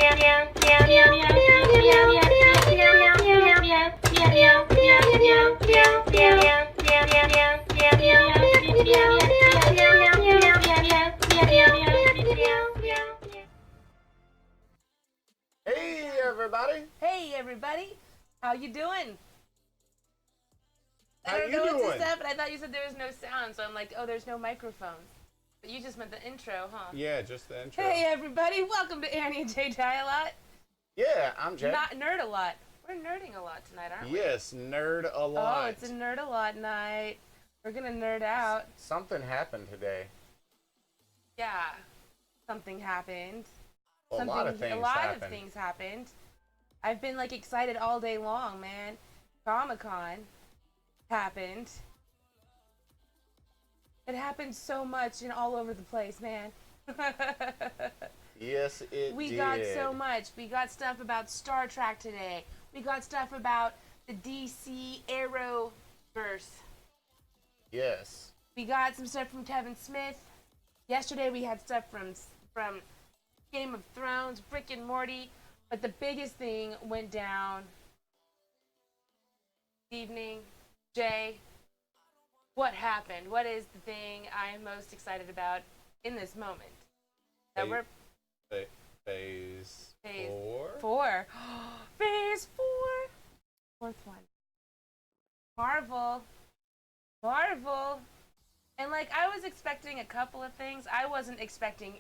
Hey everybody! Hey everybody! How you doing? How I don't you know what doing? to say, but I thought you said there was no sound, so I'm like, oh, there's no microphones. But you just meant the intro, huh? Yeah, just the intro. Hey everybody! Welcome to Annie and Jay Die a Lot. Yeah, I'm Jay. Not nerd a lot. We're nerding a lot tonight, aren't we? Yes, nerd a lot. Oh, it's a nerd a lot night. We're gonna nerd out. Something happened today. Yeah, something happened. Well, a lot of things happened. I've been like excited all day long, man. Comic-Con happened. It happened so much and all over the place, man. Yes, it did. We got so much. We got stuff about Star Trek today. We got stuff about the DC Arrowverse. Yes. We got some stuff from Kevin Smith. Yesterday we had stuff from Game of Thrones, Rick and Morty. But the biggest thing went down this evening. Jay, what happened? What is the thing I am most excited about in this moment? That we're Phase 4. Phase 4. Fourth one. Marvel. And like I was expecting a couple of things. I wasn't expecting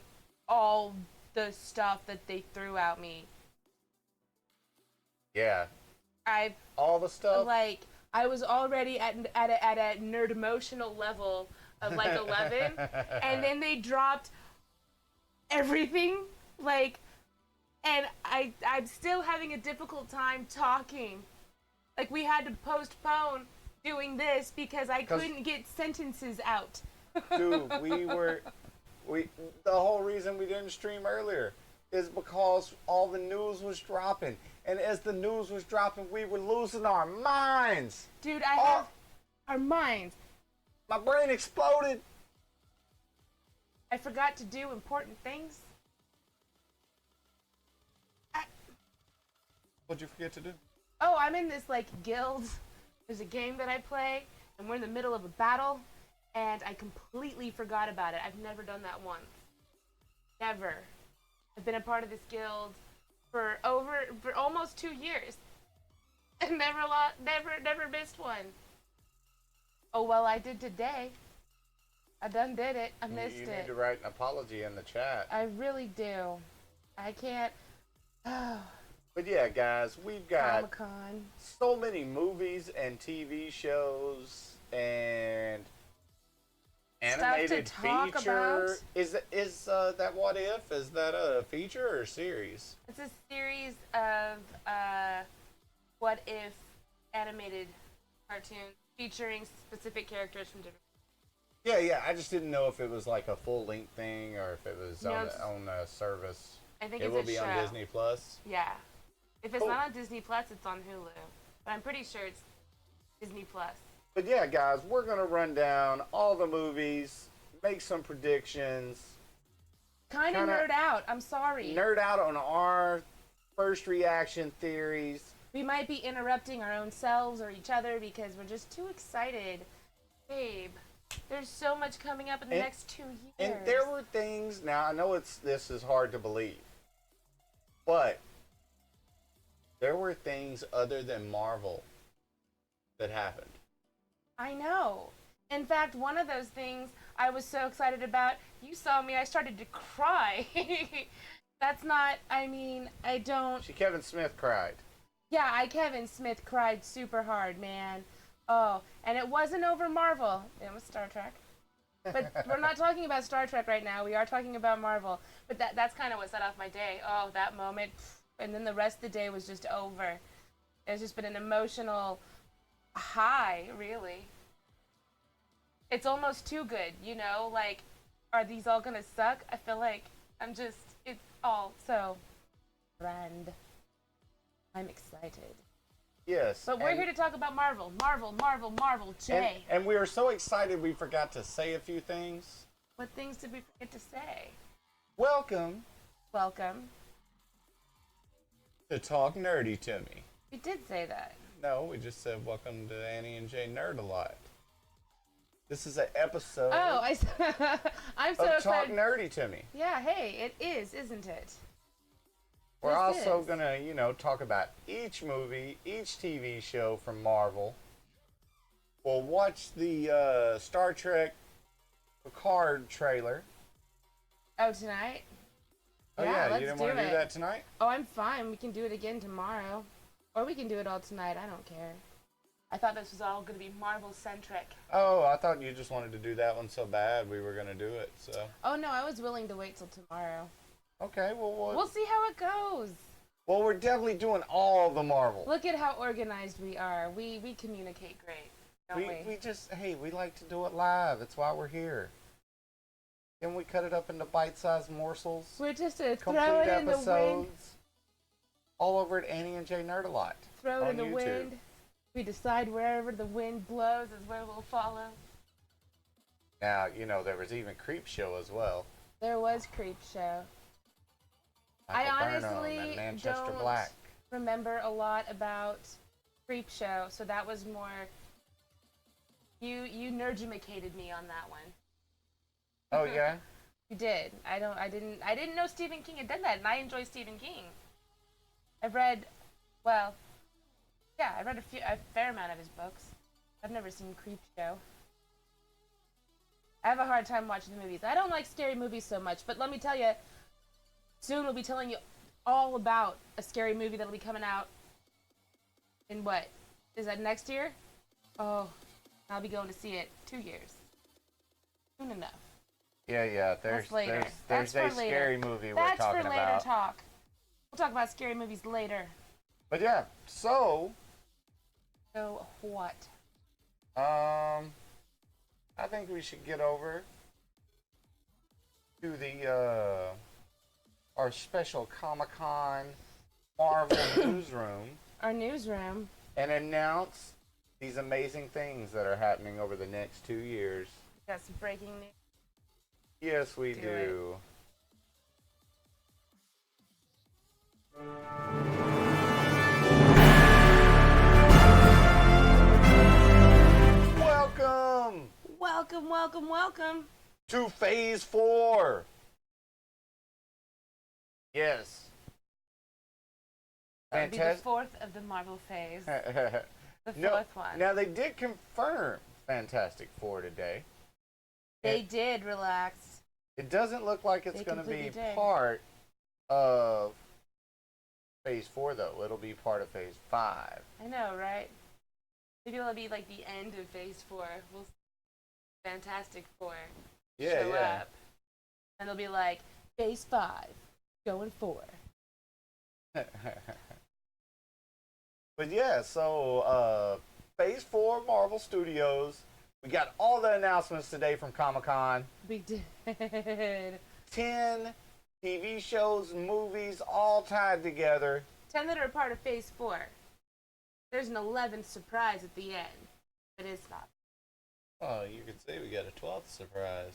all the stuff that they threw at me. Yeah. I all the stuff. Like I was already at a nerd emotional level of like 11, and then they dropped everything. Like, and I'm still having a difficult time talking. Like we had to postpone doing this because I couldn't get sentences out. Dude, the whole reason we didn't stream earlier is because all the news was dropping. And as the news was dropping, we were losing our minds. Dude, have our minds. My brain exploded. I forgot to do important things. What'd you forget to do? Oh, I'm in this like guild. There's a game that I play, and we're in the middle of a battle, and I completely forgot about it. I've never done that once. Never. I've been a part of this guild for almost 2 years, and never missed one. Oh well, I did today. I done did it. I missed it. You need to write an apology in the chat. I really do. I can't. But yeah, guys, we've got Comic-Con. So many movies and TV shows and animated feature. About. Is that What If? Is that a feature or a series? It's a series of What If animated cartoons featuring specific characters from different. Yeah. I just didn't know if it was like a full-length thing or if it was on a service. I think it will be on Disney Plus. Yeah. If it's not on Disney Plus, it's on Hulu. But I'm pretty sure it's Disney Plus. But yeah, guys, we're going to run down all the movies, make some predictions. Kind of nerd out. I'm sorry. Nerd out on our first reaction theories. We might be interrupting our own selves or each other because we're just too excited. Babe, there's so much coming up in the next 2 years. And there were things, now I know this is hard to believe, but there were things other than Marvel that happened. I know. In fact, one of those things I was so excited about, you saw me, I started to cry. That's not, I don't... Kevin Smith cried. Yeah, Kevin Smith cried super hard, man. Oh, and it wasn't over Marvel. It was Star Trek. But we're not talking about Star Trek right now. We are talking about Marvel. But that's kind of what set off my day. Oh, that moment. And then the rest of the day was just over. It's just been an emotional high, really. It's almost too good, you know? Like, are these all gonna suck? I feel like it's all so grand. I'm excited. Yes. But we're here to talk about Marvel. Marvel, Jay. And we are so excited we forgot to say a few things. What things did we forget to say? Welcome To talk nerdy to me. We did say that. No, we just said welcome to Annie and Jay Nerd a Lot. This is an episode Oh, I'm so of excited. Talk Nerdy to Me. Yeah, hey, it is, isn't it? We're This also is. gonna, talk about each movie, each TV show from Marvel. We'll watch the Star Trek Picard trailer. Oh, tonight? Oh Yeah, yeah, let's you didn't do want to do it. that tonight? Oh, I'm fine. We can do it again tomorrow. Or we can do it all tonight. I don't care. I thought this was all going to be Marvel-centric. Oh, I thought you just wanted to do that one so bad we were gonna do it. So. Oh, no, I was willing to wait till tomorrow. Okay, well, We'll see how it goes. well, we're definitely doing all the Marvel. Look at how organized we are. We communicate great, don't we? We just, hey, we like to do it live. That's why we're here. Can we cut it up into bite-sized morsels? We're just to Complete throw it in the wind. episodes. All over at Annie and Jay Nerd a Lot. Throw it on in the YouTube. wind. We decide wherever the wind blows is where we'll follow. Now, there was even Creep Show as well. There was Creep Show. Michael I Burnham honestly and Manchester don't Black. remember a lot about Creep Show, so that was more. You nerdumicated me on that one. Oh yeah. You did. I didn't know Stephen King had done that, and I enjoy Stephen King. I've read, well, yeah, I read a fair amount of his books. I've never seen Creep Show. I have a hard time watching the movies. I don't like scary movies so much, but let me tell you, soon we'll be telling you all about a scary movie that'll be coming out in what? Is that next year? Oh, I'll be going to see it 2 years. Soon enough. Yeah. There's later. there's That's a for later. scary movie we're That's talking for later about. talk. We'll talk about scary movies later. But yeah, so So what? I think we should get over to the our special Comic-Con Marvel newsroom Our newsroom. and announce these amazing things that are happening over the next 2 years. Got some breaking news. Yes, we Do do. Welcome Welcome, welcome, welcome. to Phase 4. Yes. That'll be the Fantastic. fourth of the Marvel phase. The No, fourth one. Now, they did confirm Fantastic Four today. They did relax. It doesn't look like it's They going to be completely did. part of Phase 4, though. It'll be part of Phase 5. I know, right? Maybe it'll be like the end of phase 4. We'll see Fantastic Four show up. And they'll be like, phase 5, going 4. But yeah, so Phase 4 Marvel Studios. We got all the announcements today from Comic-Con. We did. 10 TV shows, movies, all tied together. 10 that are part of phase 4. There's an 11th surprise at the end. But it's not. Oh, you can see we got a 12th surprise.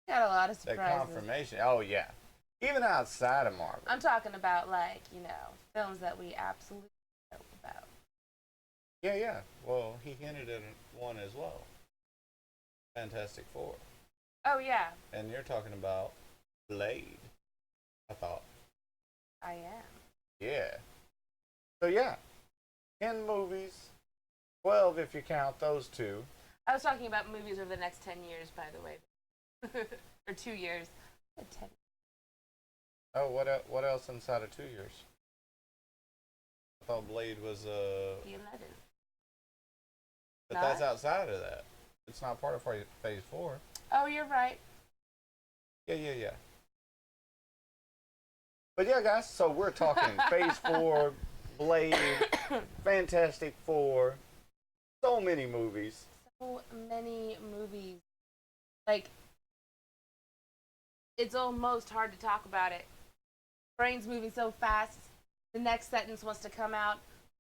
Got a lot of That surprises. confirmation. Oh, yeah. Even outside of Marvel. I'm talking about, like, films that we absolutely know about. Yeah. Well, he hinted at one as well. Fantastic Four. Oh, yeah, And you're talking about Blade, I thought. I am. Yeah. So, yeah. 10 movies. 12 if you count those two. I was talking about movies over the next 10 years, by the way. Or 2 years. 10. Oh, what else inside of 2 years? I thought Blade was The 11th. but that's outside of that. It's not part of Phase 4. Oh, you're right. Yeah. But yeah, guys, so we're talking Phase 4, Blade, Fantastic Four, so many movies. So many movies. Like, it's almost hard to talk about it. Brain's moving so fast, the next sentence wants to come out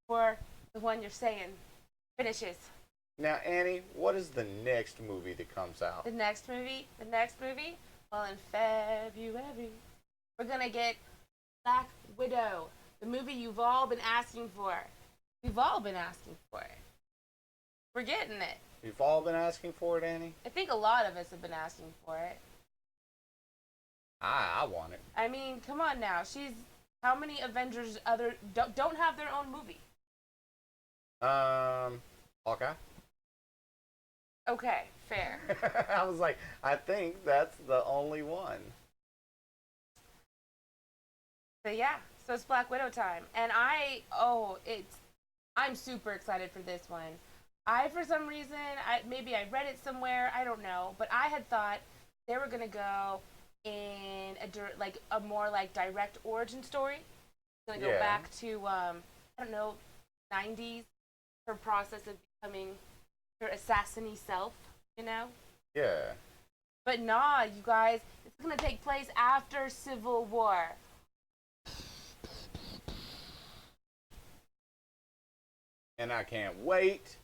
before the one you're saying finishes. Now, Annie, what is the next movie that comes out? The next movie, well, in February, we're gonna get Black Widow, The movie you've all been asking for. We've all been asking for it. We're getting it. You've all been asking for it, Annie? I think a lot of us have been asking for it. I want it. I mean, come on now. How many Avengers don't have their own movie? Hawkeye? Okay, fair. I was like, I think that's the only one. But yeah, so it's Black Widow time. And I'm super excited for this one. For some reason, maybe I read it somewhere, I don't know, but I had thought they were going to go in a more like direct origin story. Going to go back to, I don't know, 90s, her process of becoming her assassin-y self, you know? Yeah. But nah, you guys, it's going to take place after Civil War. And I can't wait.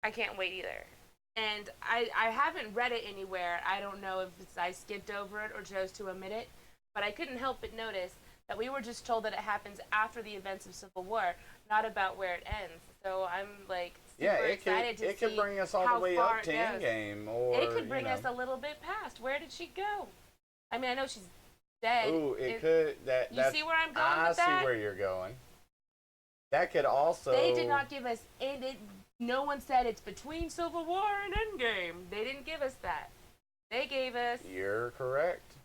I can't wait either. And I haven't read it anywhere. I don't know if I skipped over it or chose to omit it, but I couldn't help but notice that we were just told that it happens after the events of Civil War, not about where it ends. So I'm like super excited to see. It could bring us all the way up to Endgame, or it could bring us a little bit past. Where did she go? I mean, I know she's dead. Ooh, it could. You see where I'm going with that? I see where you're going. That could also. They did not give us. No one said it's between Civil War and Endgame. They didn't give us that. They gave us. You're correct.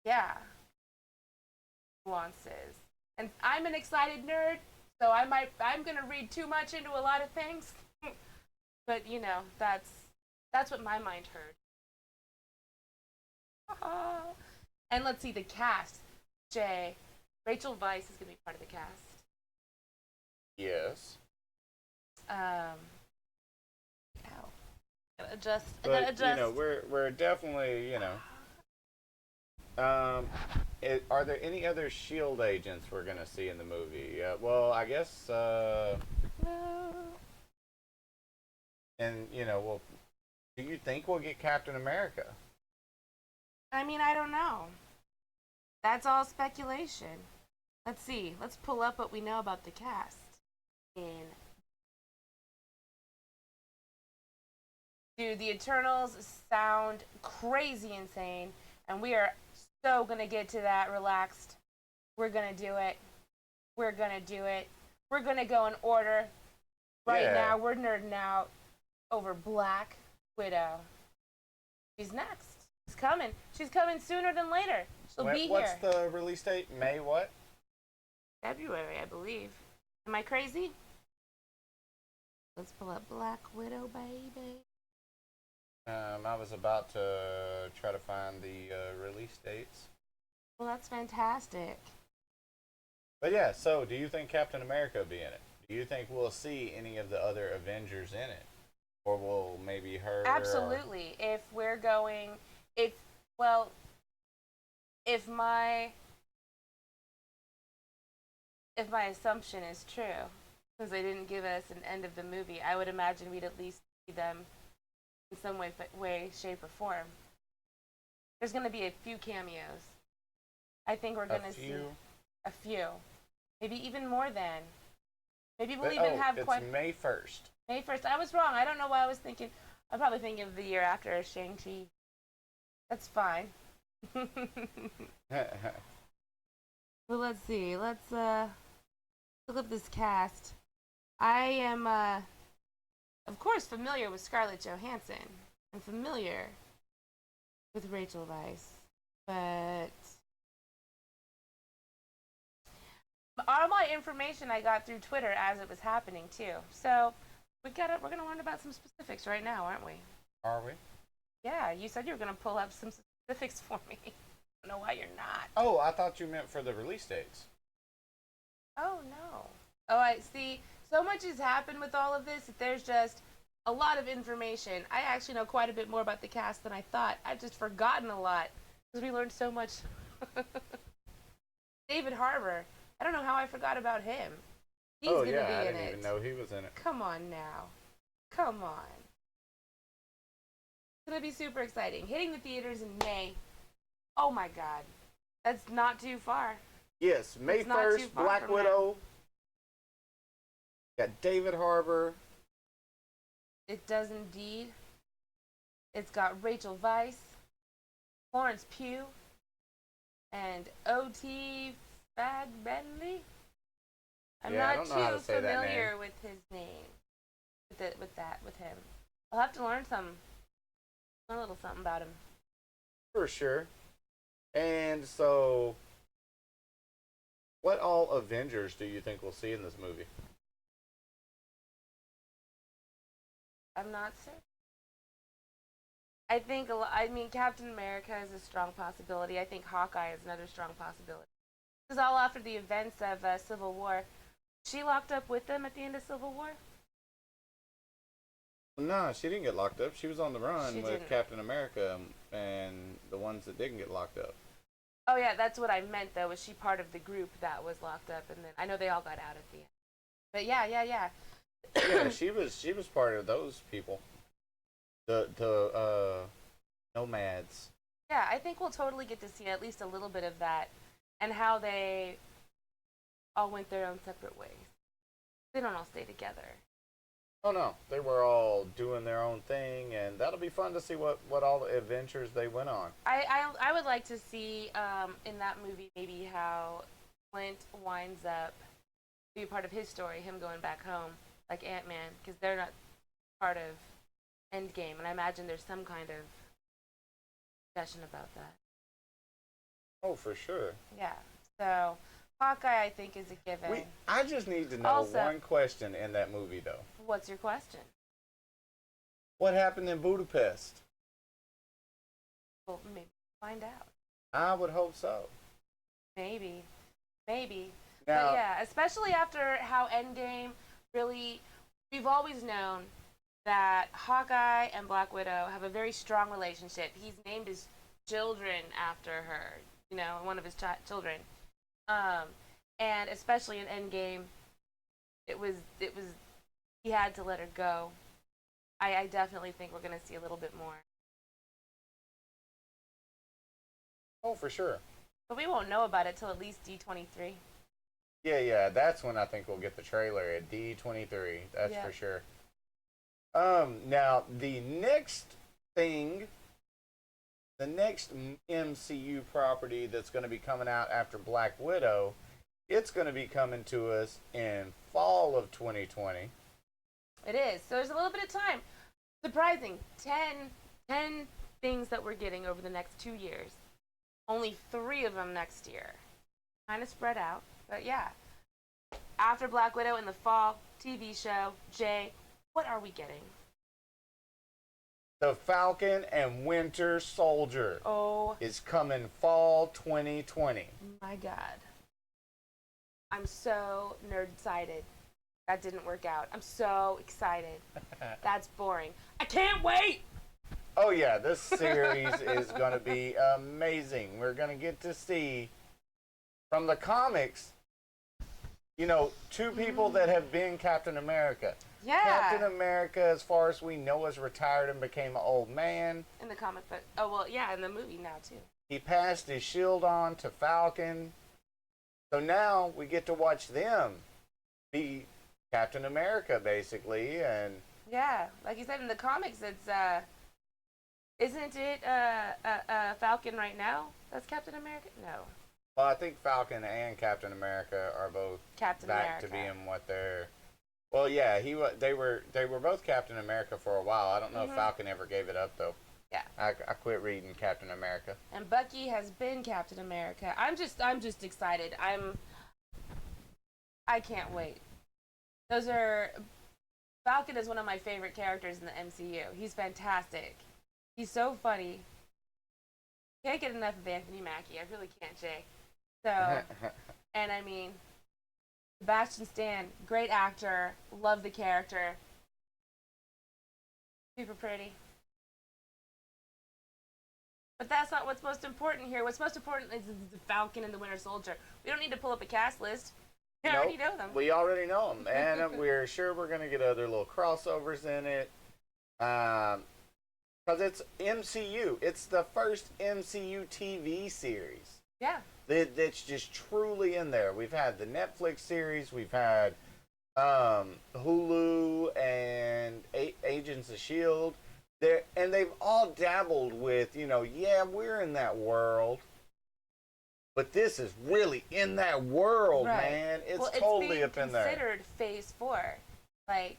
Yeah. Nuances. And I'm an excited nerd, so I'm gonna read too much into a lot of things. But you know, that's what my mind heard. And let's see the cast. Rachel Weisz is gonna be part of the cast. Yes. Gotta adjust. But you know, we're definitely, you know. Are there any other SHIELD agents we're gonna see in the movie? Well, I guess. And you know, well, do you think we'll get Captain America? I mean, I don't know. That's all speculation. Let's see. Let's pull up what we know about the cast. Dude, the Eternals sound crazy insane, and we are so gonna get to that relaxed. We're gonna do it. We're gonna do it. We're gonna go in order. Right now, we're nerding out over Black Widow. She's next. She's coming. She's coming sooner than later. She'll be here. What's the release date? May what? February, I believe. Am I crazy? Let's pull up Black Widow, baby. I was about to try to find the release dates. Well, that's fantastic. But yeah, so do you think Captain America will be in it? Do you think we'll see any of the other Avengers in it? Or will maybe her... Absolutely. If we're going... If my assumption is true, since they didn't give us an end of the movie, I would imagine we'd at least see them in some way, shape, or form. There's going to be a few cameos. I think we're going to see a few. Maybe even more than. Maybe we'll even have it's May 1st. May 1st. I was wrong. I don't know why I was thinking. I'm probably thinking of the year after Shang-Chi. That's fine. Well, let's see. Let's look up this cast. I am, of course, familiar with Scarlett Johansson. I'm familiar with Rachel Weisz, but all my information I got through Twitter as it was happening too. So we're gonna learn about some specifics right now, aren't we? Are we? Yeah, you said you were gonna pull up some specifics for me. I don't know why you're not. Oh, I thought you meant for the release dates. Oh no. Oh, I see. So much has happened with all of this that there's just a lot of information. I actually know quite a bit more about the cast than I thought. I've just forgotten a lot because we learned so much. David Harbour. I don't know how I forgot about him. He's gonna be in it. I didn't even know he was in it. Come on now. Come on. It's gonna be super exciting. Hitting the theaters in May. Oh my god. That's not too far. Yes, May It's not too 1st, far Black from Widow. Got David Harbour. It does indeed. It's got Rachel Weisz, Florence Pugh, and O.T. Bentley. I'm Yeah, I not don't know how too to say that familiar name. with his name. With him. I'll have to learn a little something about him. For sure. And so, what all Avengers do you think we'll see in this movie? I'm not certain. I mean, Captain America is a strong possibility. I think Hawkeye is another strong possibility. This is all after the events of Civil War. She locked up with them at the end of Civil War? No, she didn't get locked up. She was on the run She with didn't. Captain America and the ones that didn't get locked up. Oh yeah, that's what I meant though. Was she part of the group that was locked up? And then I know they all got out at the end. But yeah. Yeah, she was part of those people. The nomads. Yeah, I think we'll totally get to see at least a little bit of that, and how they all went their own separate ways. They don't all stay together. Oh no, they were all doing their own thing, and that'll be fun to see what all the adventures they went on. I would like to see in that movie maybe how Clint winds up be part of his story, him going back home like Ant-Man, because they're not part of Endgame, and I imagine there's some kind of discussion about that. Oh, for sure. Yeah. So Hawkeye, I think, is a given. I just need to know Also, one question in that movie, though. what's your question? What happened in Budapest? Well, maybe find out. I would hope so. Maybe. Now, But yeah, especially after how Endgame really, we've always known that Hawkeye and Black Widow have a very strong relationship. He's named his children after her, one of his children. And especially in Endgame, it was he had to let her go. I definitely think we're gonna see a little bit more, oh, for sure. but we won't know about it till at least D23. Yeah, that's when I think we'll get the trailer at D23. That's Yeah. for sure. Now the next thing, the next MCU property that's going to be coming out after Black Widow, it's going to be coming to us in fall of 2020. It is. So there's a little bit of time. Surprising. 10 things that we're getting over the next 2 years. Only 3 of them next year. Kind of spread out. But yeah. After Black Widow in the fall, TV show, Jay, what are we getting? The Falcon and Winter Soldier Oh is coming fall 2020. my god. I'm so nerd-sided. That didn't work out. I'm so excited. That's boring. I can't wait! Oh yeah, this series is going to be amazing. We're going to get to see from the comics, 2 people that have been Captain America. Yeah. Captain America, as far as we know, is retired and became an old man. In the comic book. Oh, well, yeah, in the movie now, too. He passed his shield on to Falcon. So now we get to watch them be Captain America, basically. And Yeah, like you said, in the comics, it's, isn't it, Falcon right now? That's Captain America? No. well, I think Falcon and Captain America are both Captain back America. to being what they're. Well, yeah, they were both Captain America for a while. I don't know if Falcon ever gave it up though. Yeah. I quit reading Captain America. And Bucky has been Captain America. I'm just excited. I can't wait. Falcon is one of my favorite characters in the MCU. He's fantastic. He's so funny. Can't get enough of Anthony Mackie. I really can't, Jay. So, and I mean, Sebastian Stan, great actor. Love the character. Super pretty. But that's not what's most important here. What's most important is the Falcon and the Winter Soldier. We don't need to pull up a cast list. We already know them. We already know them, and we're sure we're going to get other little crossovers in it. Because it's MCU. It's the first MCU TV series. Yeah. That's just truly in there. We've had the Netflix series, we've had Hulu and Agents of Shield. And they've all dabbled with, yeah, we're in that world, but this is really in that world, right. man. It's totally up in there. It's considered Phase 4. Like,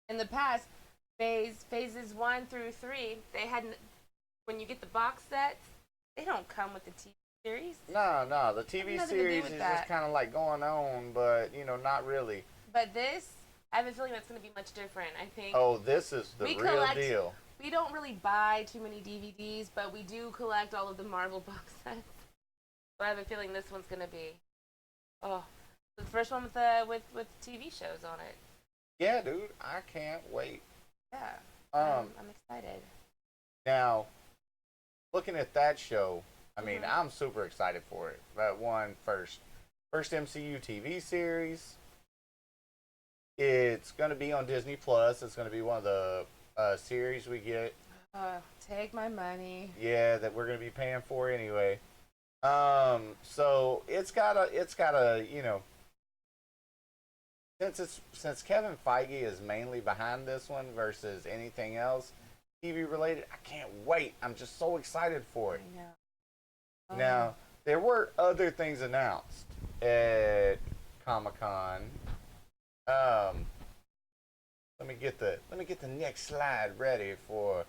in the past, phases 1 through 3, they hadn't. When you get the box sets, they don't come with the TV series. No, the TV series is just kind of like going on, but not really. But this, I have a feeling that's going to be much different. I think. Oh, this is the real deal. We don't really buy too many DVDs, but we do collect all of the Marvel box sets. So I have a feeling this one's going to be, the first one with TV shows on it. Yeah, dude, I can't wait. Yeah, I'm excited. Now, looking at that show, I mean, I'm super excited for it. That one first MCU TV series. It's going to be on Disney Plus. It's going to be one of the series we get. Take my money. Yeah, that we're going to be paying for anyway. So it's got a since Kevin Feige is mainly behind this one versus anything else TV related, I can't wait. I'm just so excited for it. I know. Now, there were other things announced at Comic-Con. Let me get the next slide ready for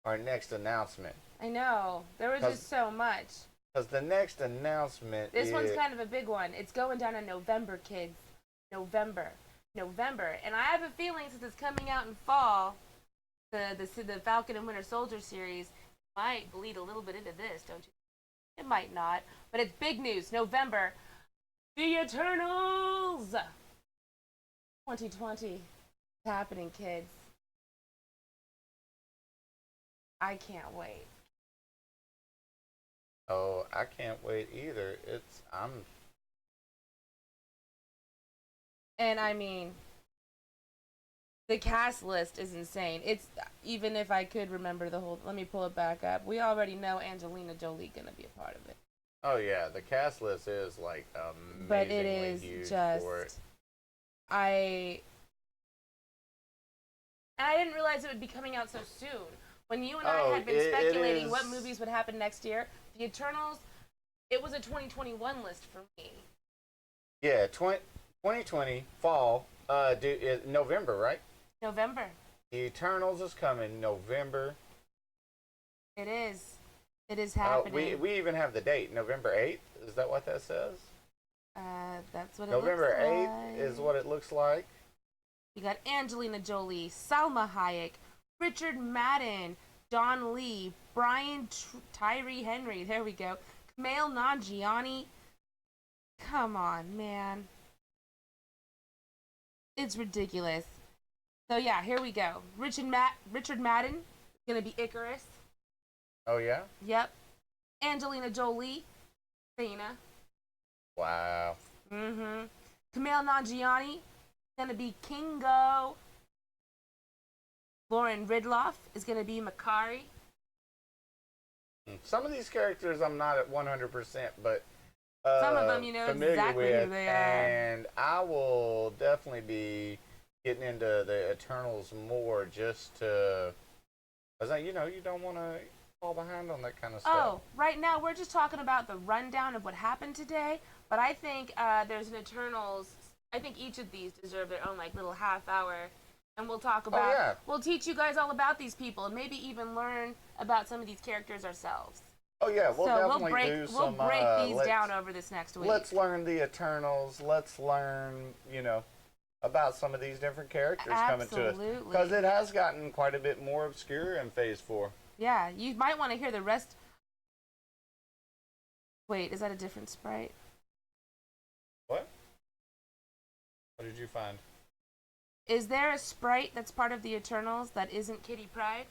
our next announcement. I know. There was just so much. Because the next announcement This one's kind of a big one. It's going down in November, kids. November. And I have a feeling since it's coming out in fall, the Falcon and Winter Soldier series might bleed a little bit into this, don't you? It might not. But it's big news. November. The Eternals! 2020. It's happening, kids. I can't wait. Oh, I can't wait either. And I mean, the cast list is insane. It's, even if I could remember the whole, let me pull it back up. We already know Angelina Jolie gonna be a part of it. Oh yeah, the cast list is like amazingly but it is huge just, for it. I didn't realize it would be coming out so soon. When you and I had been speculating what movies would happen next year, The Eternals, it was a 2021 list for me. Yeah, 2020 fall, November, right? November. The Eternals is coming November. It is. It is happening. We even have the date, November 8th. Is that what that says? That's what it November looks 8th like. is what it looks like. We got Angelina Jolie, Salma Hayek, Richard Madden, Don Lee, Brian Tyree Henry, there we go, Kumail Nanjiani. Come on, man. It's ridiculous. So yeah, here we go. Richard Madden is gonna be Icarus. Oh yeah? Yep. Angelina Jolie, Athena. Wow. Kumail Nanjiani is gonna be Kingo. Lauren Ridloff is gonna be Makari. Some of these characters I'm not at 100%, but some of them, exactly with, who they are. And I will definitely be getting into the Eternals more just to, because you don't want to fall behind on that kind of stuff. Oh, right now we're just talking about the rundown of what happened today, but I think there's an Eternals. I think each of these deserve their own little half hour, and we'll talk about. We'll teach you guys all about these people, and maybe even learn about some of these characters ourselves. Oh yeah, we'll definitely do some. We'll break these down over this next week. Let's learn the Eternals. Let's learn, about some of these different characters coming to us, because it has gotten quite a bit more obscure in Phase 4. Yeah, you might want to hear the rest. Wait, is that a different sprite? What? What did you find? Is there a sprite that's part of the Eternals that isn't Kitty Pryde?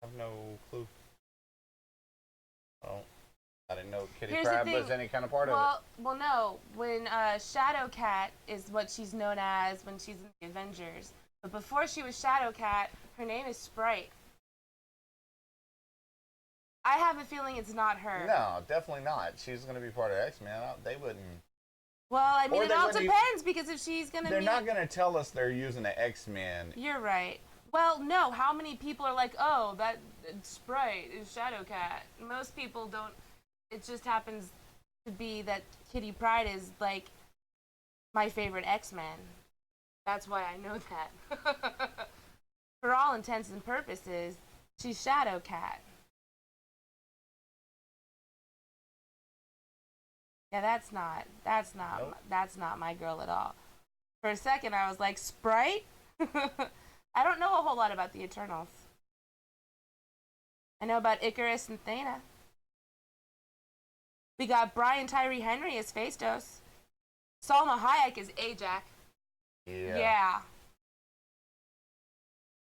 I have no clue. Oh, I didn't know Kitty Pryde was any kind of part of it. Well, no. When Shadowcat is what she's known as when she's in the Avengers. But before she was Shadowcat, her name is Sprite. I have a feeling it's not her. No, definitely not. She's going to be part of X-Men. They wouldn't. Well, I mean, Or it they all wouldn't depends because if she's going to be... They're not going to tell us they're using the X-Men. You're right. Well, no. How many people are like, oh, that Sprite is Shadowcat? Most people don't. It just happens to be that Kitty Pryde is, like, my favorite X-Men. That's why I know that. For all intents and purposes, she's Shadowcat. Yeah, Nope. that's not my girl at all. For a second, I was like, Sprite? I don't know a whole lot about the Eternals. I know about Icarus and Thana. We got Brian Tyree Henry as Phastos. Salma Hayek as Ajax. Yeah.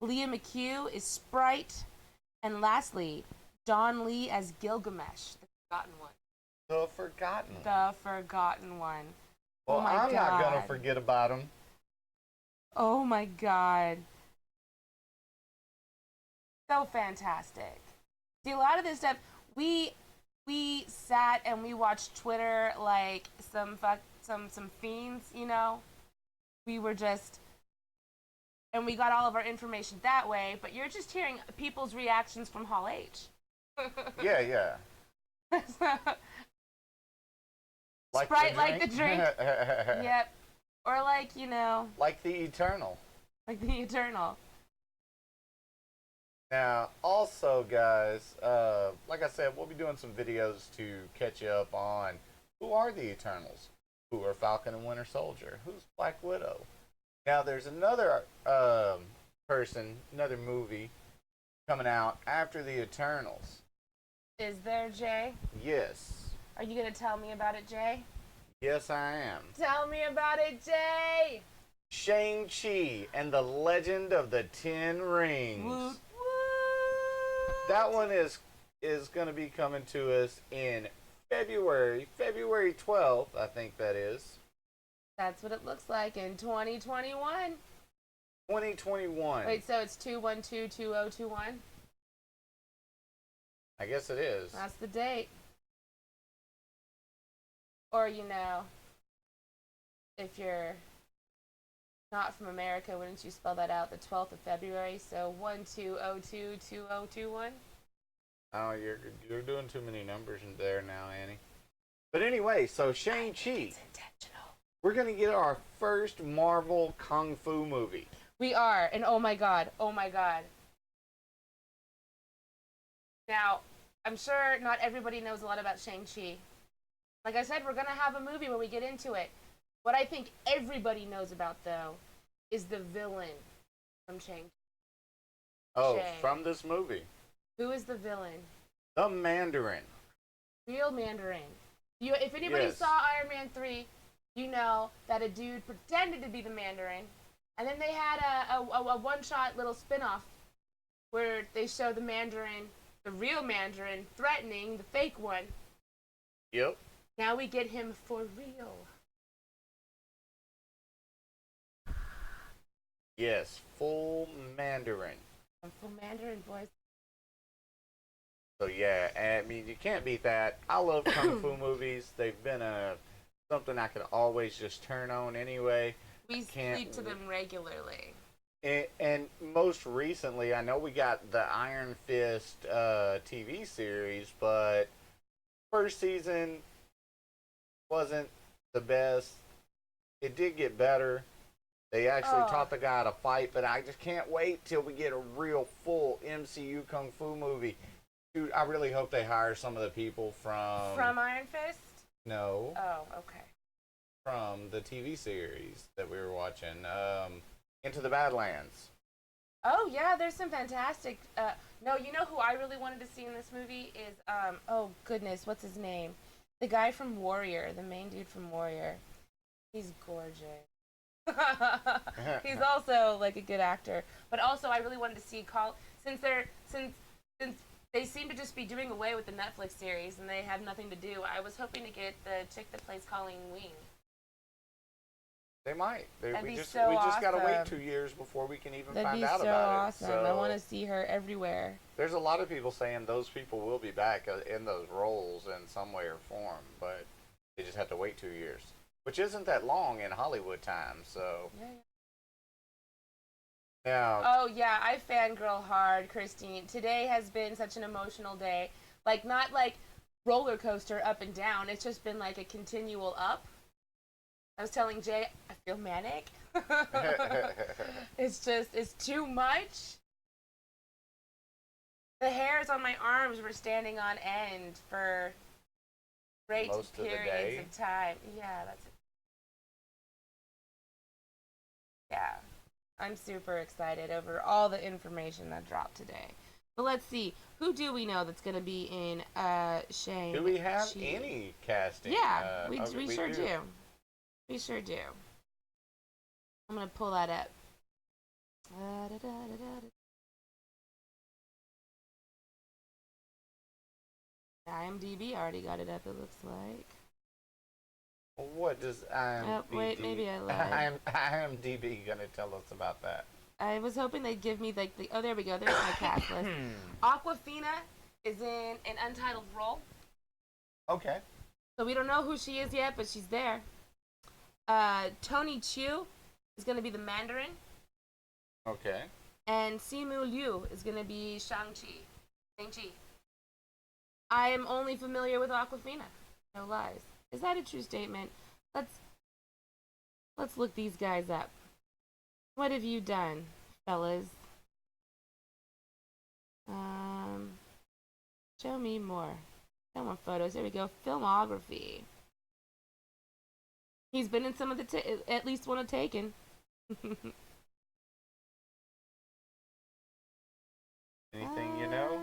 Leah McHugh is Sprite. And lastly, John Lee as Gilgamesh, the Forgotten One. The Forgotten. The Forgotten One. Well, oh my I'm God. not going to forget about him. Oh my God. So fantastic. See, a lot of this stuff, we sat and we watched Twitter like some fiends, you know? We were just, and we got all of our information that way, but you're just hearing people's reactions from Hall H. Yeah. Sprite like the drink. Yep. Or like, you know. Like the Eternal. Like the Eternal. Now, also, guys, like I said, we'll be doing some videos to catch you up on who are the Eternals, who are Falcon and Winter Soldier, who's Black Widow. Now, there's another person, another movie coming out after the Eternals. Is there, Jay? Yes. Are you going to tell me about it, Jay? Yes, I am. Tell me about it, Jay! Shang-Chi and the Legend of the Ten Rings. Woot, woot. That one is going to be coming to us in February 12th, I think that is. That's what it looks like in 2021. 2021. Wait, so it's 2/12/2021? I guess it is. That's the date. Or, you know, if you're not from America, wouldn't you spell that out? The 12th of February, so 12/02/2021. Oh, you're doing too many numbers in there now, Annie. But anyway, so Shang-Chi. It's intentional. We're going to get our first Marvel Kung Fu movie. We are, and oh my god. Now, I'm sure not everybody knows a lot about Shang-Chi. Like I said, we're going to have a movie where we get into it. What I think everybody knows about, though, is the villain from Shang-Chi. Oh, from this movie. Who is the villain? The Mandarin. Real Mandarin. If anybody saw Iron Man 3, you know that a dude pretended to be the Mandarin, and then they had a one-shot little spin-off where they show the Mandarin, the real Mandarin, threatening the fake one. Yep. Now we get him for real. Yes, full Mandarin. Full Mandarin, boys. So yeah, I mean, you can't beat that. I love Kung Fu movies. They've been something I could always just turn on anyway. We sleep to them regularly. And most recently, I know we got the Iron Fist TV series, but first season wasn't the best. It did get better. They actually taught the guy to fight, but I just can't wait till we get a real full MCU Kung Fu movie. Dude, I really hope they hire some of the people from... From Iron Fist? No. Oh, okay. From the TV series that we were watching, Into the Badlands. Oh, yeah, there's some fantastic... no, you know who I really wanted to see in this movie is... oh, goodness, what's his name? The guy from Warrior, the main dude from Warrior. He's gorgeous. He's also, like, a good actor. But also, I really wanted to see... Since they seem to just be doing away with the Netflix series and they have nothing to do, I was hoping to get the chick that plays Colleen Wing. They might. We just gotta wait 2 years before we can even find out about it. That'd be so awesome. So, I want to see her everywhere. there's a lot of people saying those people will be back in those roles in some way or form, but they just have to wait 2 years, which isn't that long in Hollywood time. So. Yeah. Yeah. Oh yeah, I fangirl hard, Christine. Today has been such an emotional day. Like not like roller coaster up and down. It's just been like a continual up. I was telling Jay, I feel manic. It's too much. The hairs on my arms were standing on end for great periods of time. Yeah, that's it. Yeah. I'm super excited over all the information that dropped today. But let's see. Who do we know that's going to be in Shang-Chi? Do we have any casting? Yeah, we sure do. We sure do. I'm going to pull that up. IMDb already got it up, it looks like. What does IMDb? Oh, wait, maybe I lied. IMDb gonna tell us about that? I was hoping they'd give me like the. Oh, there we go. There's my cast list. Awkwafina is in an untitled role. Okay. So we don't know who she is yet, but she's there. Tony Chiu is gonna be the Mandarin. Okay. And Simu Liu is gonna be Shang-Chi. I am only familiar with Awkwafina. No lies. Is that a true statement? Let's look these guys up. What have you done, fellas? Show me more. Show more photos. There we go. Filmography. He's been in some of the at least one of Taken. Anything you know?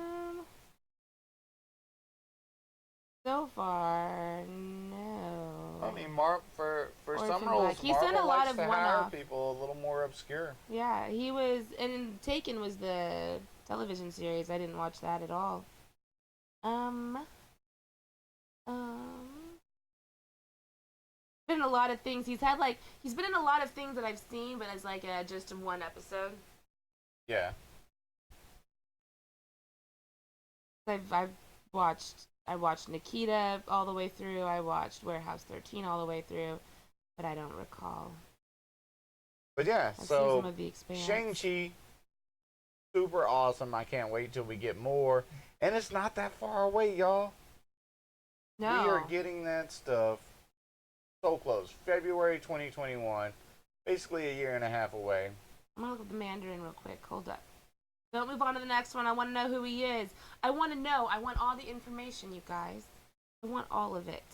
So far, no. I mean, for some Black. roles, He's Marvel done a lot likes of to hire one-off. people a little more obscure. Yeah, he was, and Taken was the television series. I didn't watch that at all. Been in a lot of things. He's been in a lot of things that I've seen, but as like just in one episode. Yeah. I watched Nikita all the way through. I watched Warehouse 13 all the way through, but I don't recall. But yeah, I've so seen some of the Expanse. Shang-Chi, super awesome. I can't wait till we get more. And it's not that far away, y'all. No. We are getting that stuff so close. February 2021. Basically a year and a half away. I'm going to look at the Mandarin real quick. Hold up. Don't move on to the next one. I want to know who he is. I want to know. I want all the information, you guys. I want all of it.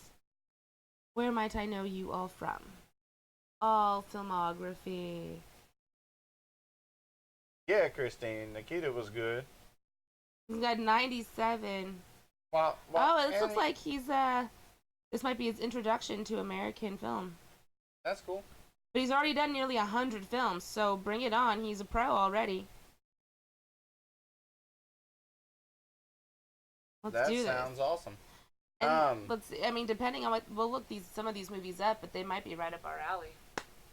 Where might I know you all from? All filmography. Yeah, Christine. Nikita was good. He's got 97. Well, oh, this looks like he's this might be his introduction to American film. That's cool. But he's already done nearly 100 films, so bring it on. He's a pro already. Let's do this. That sounds awesome. And let's. I mean, depending on what we'll look some of these movies up, but they might be right up our alley.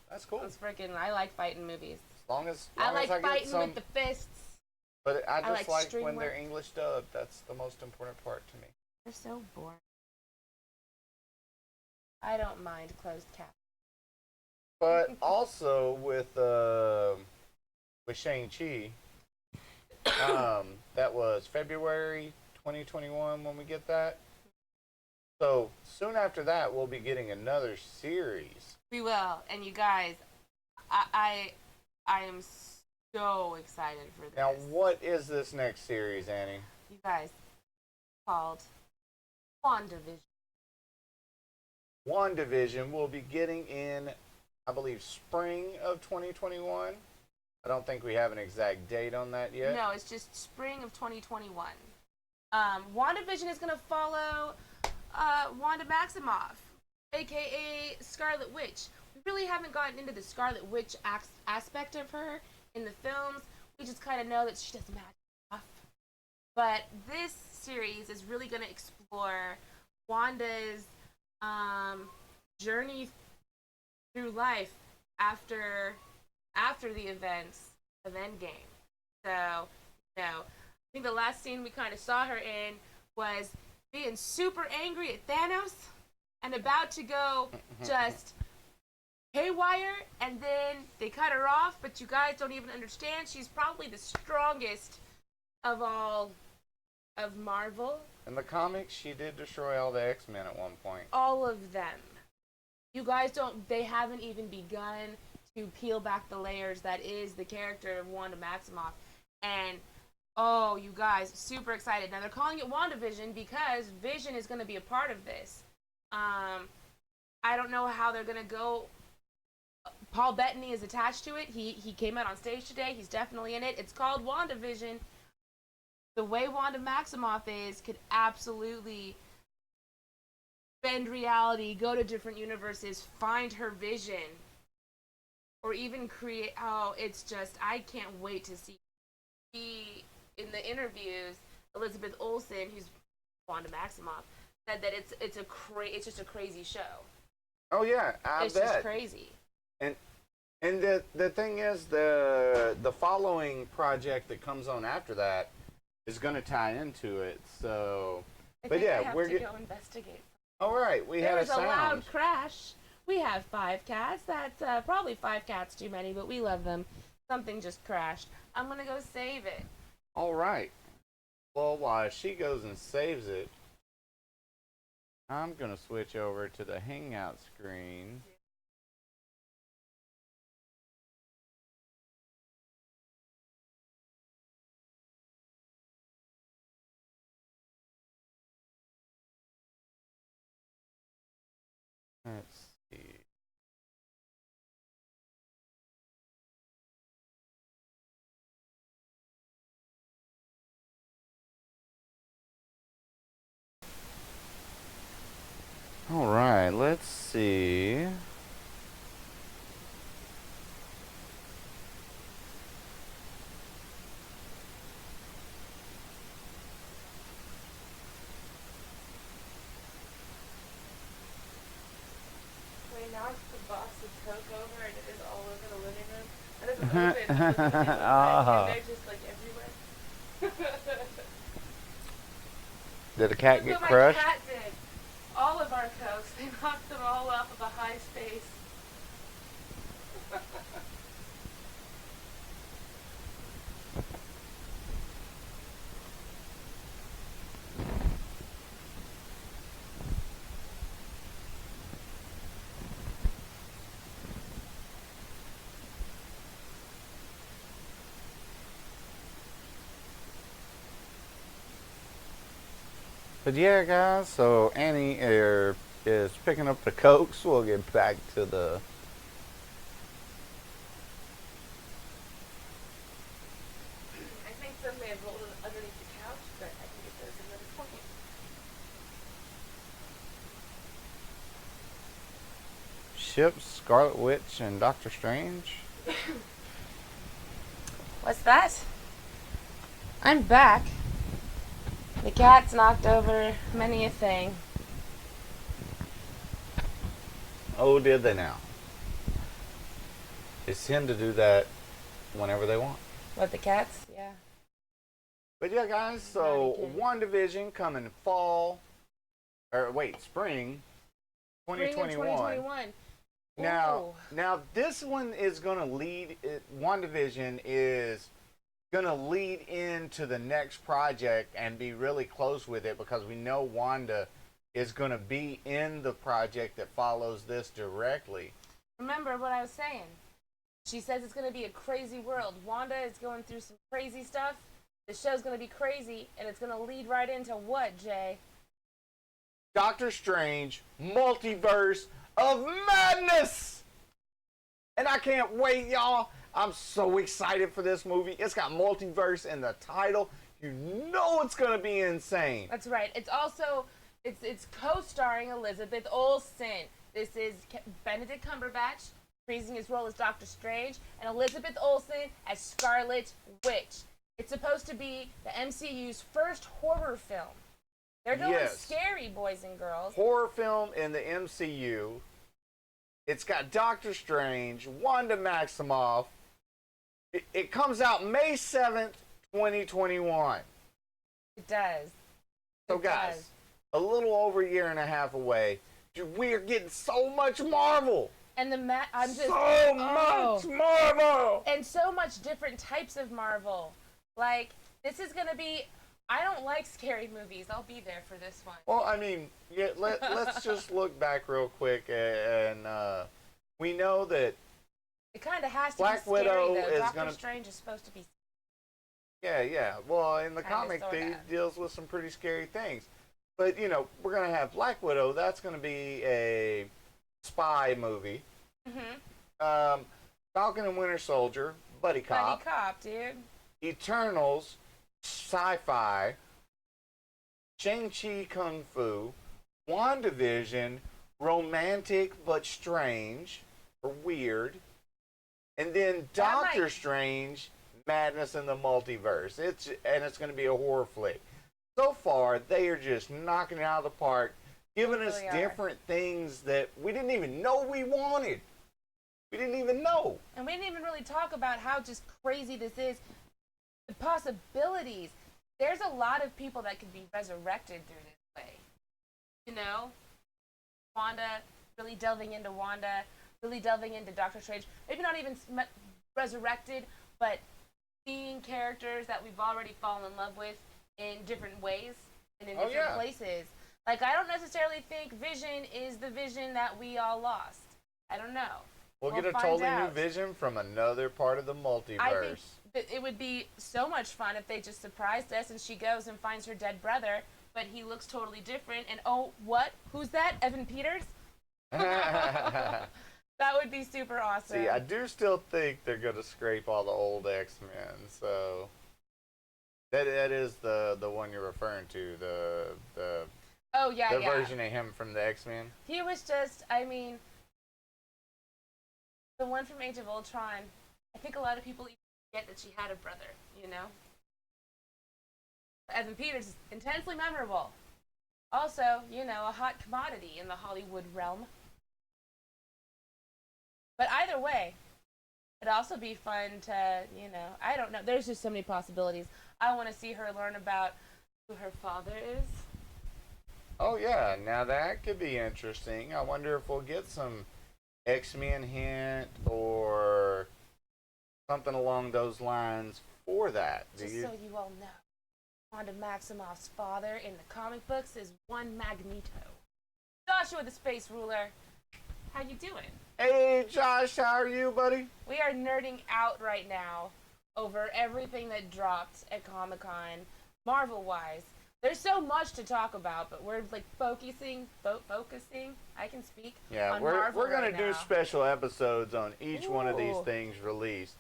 That's cool. That's freaking. I like fighting movies. As long as I like I fighting some, with the fists. But I just like when work. they're English dubbed. That's the most important part to me. They're so boring. I don't mind closed cap. But also with Shang-Chi, that was February 2021 when we get that. So soon after that, we'll be getting another series. We will, and you guys, I am so excited for this. Now, what is this next series, Annie? You guys, called WandaVision. WandaVision will be getting in, I believe, spring of 2021. I don't think we have an exact date on that yet. No, it's just spring of 2021. WandaVision is going to follow Wanda Maximoff, a.k.a. Scarlet Witch. We really haven't gotten into the Scarlet Witch aspect of her in the films. We just kind of know that she does magic stuff. But this series is really going to explore Wanda's journey through life after the events of Endgame. So, I think the last scene we kind of saw her in was being super angry at Thanos and about to go just haywire, and then they cut her off. But you guys don't even understand. She's probably the strongest of all of Marvel. In the comics, she did destroy all the X-Men at one point. All of them. You guys don't. They haven't even begun to peel back the layers that is the character of Wanda Maximoff. And oh, you guys, super excited. Now they're calling it WandaVision because Vision is going to be a part of this. I don't know how they're going to go. Paul Bettany is attached to it. He came out on stage today. He's definitely in it. It's called WandaVision. The way Wanda Maximoff is could absolutely bend reality, go to different universes, find her vision, or even create. Oh, it's just, I can't wait to see. In the interviews, Elizabeth Olsen, who's Wanda Maximoff, said that it's just a crazy show. Oh yeah, I bet. It's just crazy. And the thing is, the following project that comes on after that is going to tie into it. So, I have to go investigate. All right, we had a sound. There was a loud crash. We have 5 cats. That's probably 5 cats too many, but we love them. Something just crashed. I'm gonna go save it. All right. Well, while she goes and saves it, I'm gonna switch over to the Hangout screen. Let's see. All right, let's see. Wait, now I took the box of Coke over and it is all over the living room. And it's open. And they're just like everywhere. Did a cat get That's what crushed? my cat did. All of our Cokes. They knocked them all off of a high space. But yeah, guys, so Annie is picking up the Cokes. We'll get back to the... I think some may have rolled underneath the couch, but I can get those another point. Ships, Scarlet Witch, and Doctor Strange. What's that? I'm back. The cat's knocked over many a thing. Oh, did they now? They tend to do that whenever they want. What, the cats? Yeah. But yeah, guys, so WandaVision coming fall, or wait, spring 2021. 2021. Now this one is going to lead, WandaVision is going to lead into the next project and be really close with it because we know Wanda is going to be in the project that follows this directly. Remember what I was saying. She says it's going to be a crazy world. Wanda is going through some crazy stuff. The show's going to be crazy, and it's going to lead right into what, Jay? Doctor Strange, Multiverse of Madness! And I can't wait, y'all. I'm so excited for this movie. It's got multiverse in the title. You know it's going to be insane. That's right. It's also, it's co-starring Elizabeth Olsen. This is Benedict Cumberbatch, praising his role as Doctor Strange, and Elizabeth Olsen as Scarlet Witch. It's supposed to be the MCU's first horror film. They're going scary, boys and girls. Horror film in the MCU. It's got Doctor Strange, Wanda Maximoff. It comes out May 7th, 2021. It does. So, guys, a little over a year and a half away. We are getting so much Marvel. And I'm just so much Marvel. And so much different types of Marvel. Like, this is gonna be. I don't like scary movies. I'll be there for this one. Well, I mean, yeah, let's just look back real quick, and we know that it kind of has to Black be scary, Widow though. is Doctor Strange is supposed to be. Yeah. Well, in the Kinda, comic, sorta. they deals with some pretty scary things. But, you know, we're going to have Black Widow. That's going to be a spy movie. Mm-hmm. Falcon and Winter Soldier, buddy cop. Buddy cop, dude. Eternals, sci-fi. Shang-Chi, kung fu. WandaVision, romantic but strange or weird. And then Doctor Strange, madness in the multiverse. It's going to be a horror flick. So far, they are just knocking it out of the park, giving us different things that we didn't even know we wanted. We didn't even know. And we didn't even really talk about how just crazy this is. The possibilities. There's a lot of people that could be resurrected through this way. You know? Wanda, really delving into Wanda, really delving into Doctor Strange. Maybe not even resurrected, but seeing characters that we've already fallen in love with in different ways and in different places. Like, I don't necessarily think Vision is the Vision that we all lost. I don't know. We'll get a totally new Vision from another part of the multiverse. I think that it would be so much fun if they just surprised us and she goes and finds her dead brother, but he looks totally different. And oh, what? Who's that? Evan Peters? That would be super awesome. See, I do still think they're going to scrape all the old X-Men, so that is the one you're referring to, the version of him from the X-Men. He was just, I mean, the one from Age of Ultron. I think a lot of people even forget that she had a brother, you know? Evan Peters is intensely memorable. Also, you know, a hot commodity in the Hollywood realm. But either way, it'd also be fun to, you know, I don't know. There's just so many possibilities. I want to see her learn about who her father is. Oh, yeah. Now, that could be interesting. I wonder if we'll get some X-Men hint or something along those lines for that. Just so you all know, Wanda Maximoff's father in the comic books is one Magneto. Joshua the Space Ruler, how you doing? Hey, Josh, how are you, buddy? We are nerding out right now over everything that dropped at Comic-Con, Marvel-wise. There's so much to talk about, but we're like focusing. I can speak. Yeah, on we're Marvel gonna right do now. Special episodes on each one of these things released.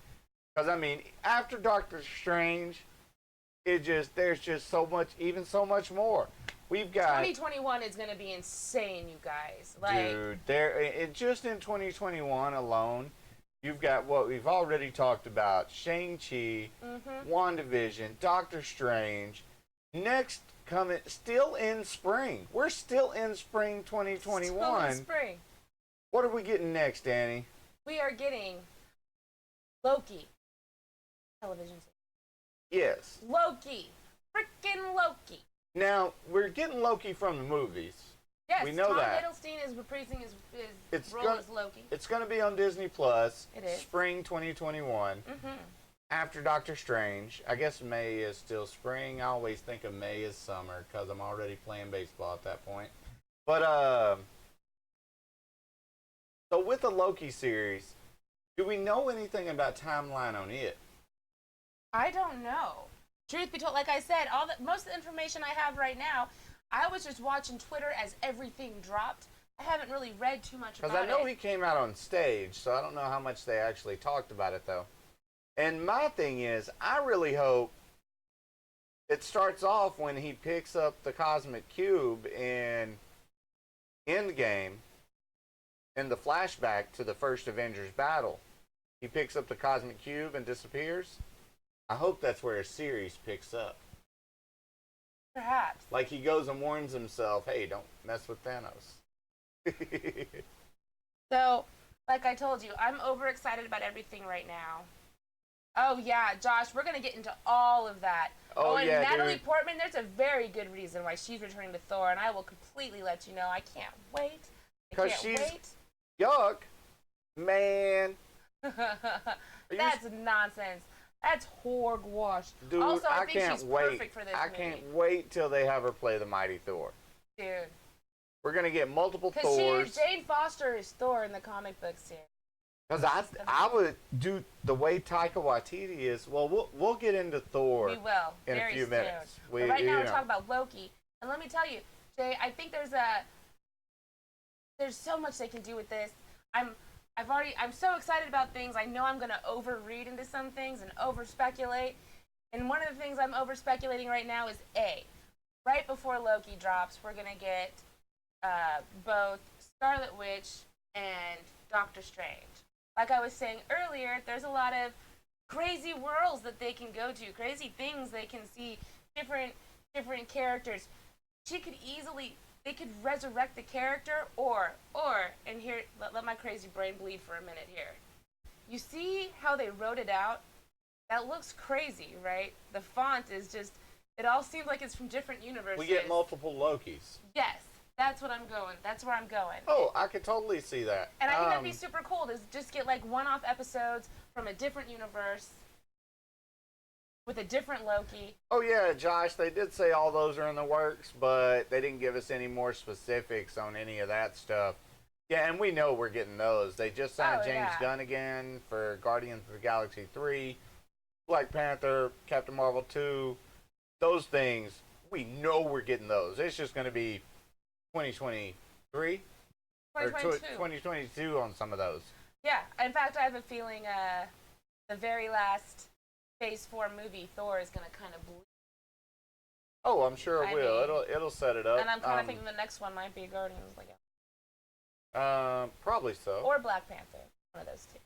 Because I mean, after Doctor Strange, there's just so much, even so much more. We've got 2021 is gonna be insane, you guys. Dude, just in 2021 alone, you've got what we've already talked about: Shang-Chi, WandaVision, Doctor Strange. Next, coming still in spring. We're still in spring 2021. Still in spring. What are we getting next, Danny? We are getting Loki. Television series. Yes. Loki. Frickin' Loki. Now, we're getting Loki from the movies. Yes, we know Tom that. Hiddleston is reprising his role as Loki. It's going to be on Disney Plus. It is. Spring 2021. After Doctor Strange. I guess May is still spring. I always think of May as summer because I'm already playing baseball at that point. But, so with the Loki series, do we know anything about timeline on it? I don't know. Truth be told, like I said, most of the information I have right now, I was just watching Twitter as everything dropped. I haven't really read too much about it. Because I know he came out on stage, so I don't know how much they actually talked about it, though. And my thing is, I really hope it starts off when he picks up the Cosmic Cube in Endgame, in the flashback to the first Avengers battle. He picks up the Cosmic Cube and disappears. I hope that's where a series picks up. Perhaps. Like he goes and warns himself, hey, don't mess with Thanos. So, like I told you, I'm overexcited about everything right now. Oh yeah, Josh, we're gonna get into all of that. Oh, and yeah, Natalie dude. Portman, there's a very good reason why she's returning to Thor, and I will completely let you know. I can't wait. I Because can't she's wait. yuck. Man. That's nonsense. That's hogwash. Dude, Also, I think can't she's wait. perfect for this I movie. can't wait till they have her play the Mighty Thor. Dude. We're going to get multiple Because Thors. Jane Foster is Thor in the comic book series. Because I would do the way Taika Waititi is. Well, we'll get into Thor We will. in very a few soon. minutes. But right now we're talking about Loki. And let me tell you, Jay, I think there's so much they can do with this. I'm so excited about things. I know I'm gonna overread into some things and over speculate. And one of the things I'm over speculating right now is right before Loki drops, we're gonna get both Scarlet Witch and Doctor Strange. Like I was saying earlier, there's a lot of crazy worlds that they can go to, crazy things they can see, different characters. They could resurrect the character, and here, let my crazy brain bleed for a minute here. You see how they wrote it out? That looks crazy, right? The font is just, it all seems like it's from different universes. We get multiple Lokis. Yes, that's what I'm going. That's where I'm going. Oh, I could totally see that. And I think that'd be super cool to just get like one-off episodes from a different universe with a different Loki. Oh yeah, Josh, they did say all those are in the works, but they didn't give us any more specifics on any of that stuff. Yeah, and we know we're getting those. They just signed James Gunn again for Guardians of the Galaxy 3, Black Panther, Captain Marvel 2. Those things, we know we're getting those. It's just going to be 2023 or 2022 on some of those. Yeah, in fact, I have a feeling the very last Phase 4 movie, Thor, is going to kind of bleed. Oh, I'm sure it will. It'll set it up. And I'm kind of thinking the next one might be Guardians of the Galaxy. Probably so. Or Black Panther. One of those two.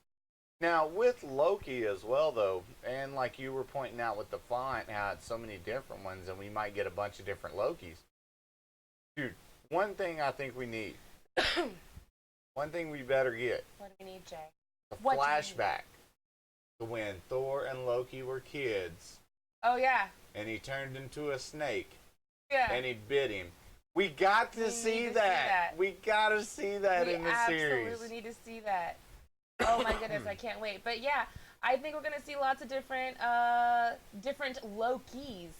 Now, with Loki as well, though, and like you were pointing out with the font, how it's so many different ones, and we might get a bunch of different Lokis. Dude, one thing I think we need. One thing we better get. What do we need, Jay? A flashback to when Thor and Loki were kids. Oh, yeah. And he turned into a snake. Yeah. And he bit him. We got to see that. We got to see that in the series. We absolutely need to see that. Oh my goodness, I can't wait. But yeah, I think we're gonna see lots of different Lokis.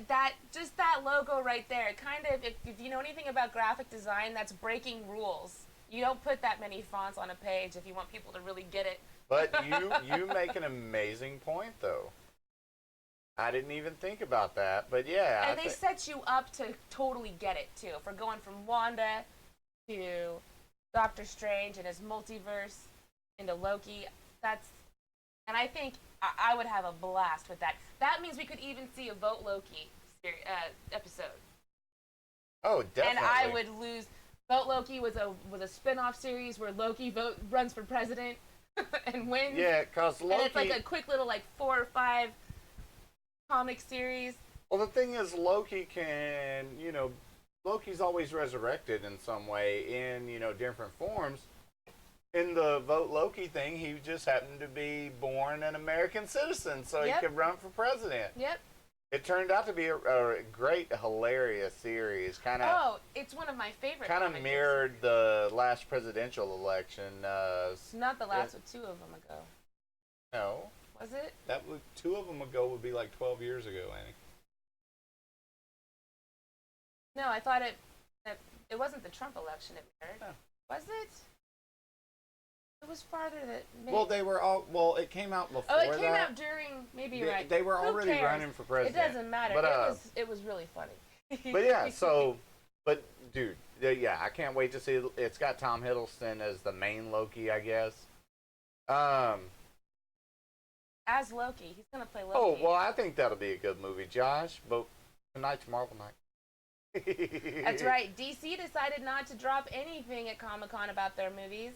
That logo right there, kind of, if you know anything about graphic design, that's breaking rules. You don't put that many fonts on a page if you want people to really get it. But you make an amazing point, though. I didn't even think about that, but yeah. And they set you up to totally get it, too. For going from Wanda to Doctor Strange and his multiverse into Loki. And I think I would have a blast with that. That means we could even see a Vote Loki episode. Oh, definitely. And I would lose. Vote Loki was a spin-off series where Loki runs for president and wins. Yeah, because Loki... And it's like a quick little 4 or 5 comic series. Well, the thing is, Loki can, Loki's always resurrected in some way in, different forms. In the Vote Loki thing, he just happened to be born an American citizen, so he could run for president. Yep. It turned out to be a great, hilarious series. It's one of my favorite. Kind of mirrored the last presidential election. Not the last, but 2 of them ago. No. Was it? 2 of them ago would be like 12 years ago, Annie. No, I thought it wasn't the Trump election it mirrored. No. Was it? It was farther than... Maybe. Well, they were all... Well, it came out before that. Oh, it came out during... Maybe you're right. They were already running for president. It doesn't matter. But, it was really funny. But yeah, so... But, dude, yeah, I can't wait to see it. It's got Tom Hiddleston as the main Loki, I guess. As Loki. He's going to play Loki. Oh, well, I think that'll be a good movie, Josh. But tonight's Marvel night. That's right. DC decided not to drop anything at Comic-Con about their movies.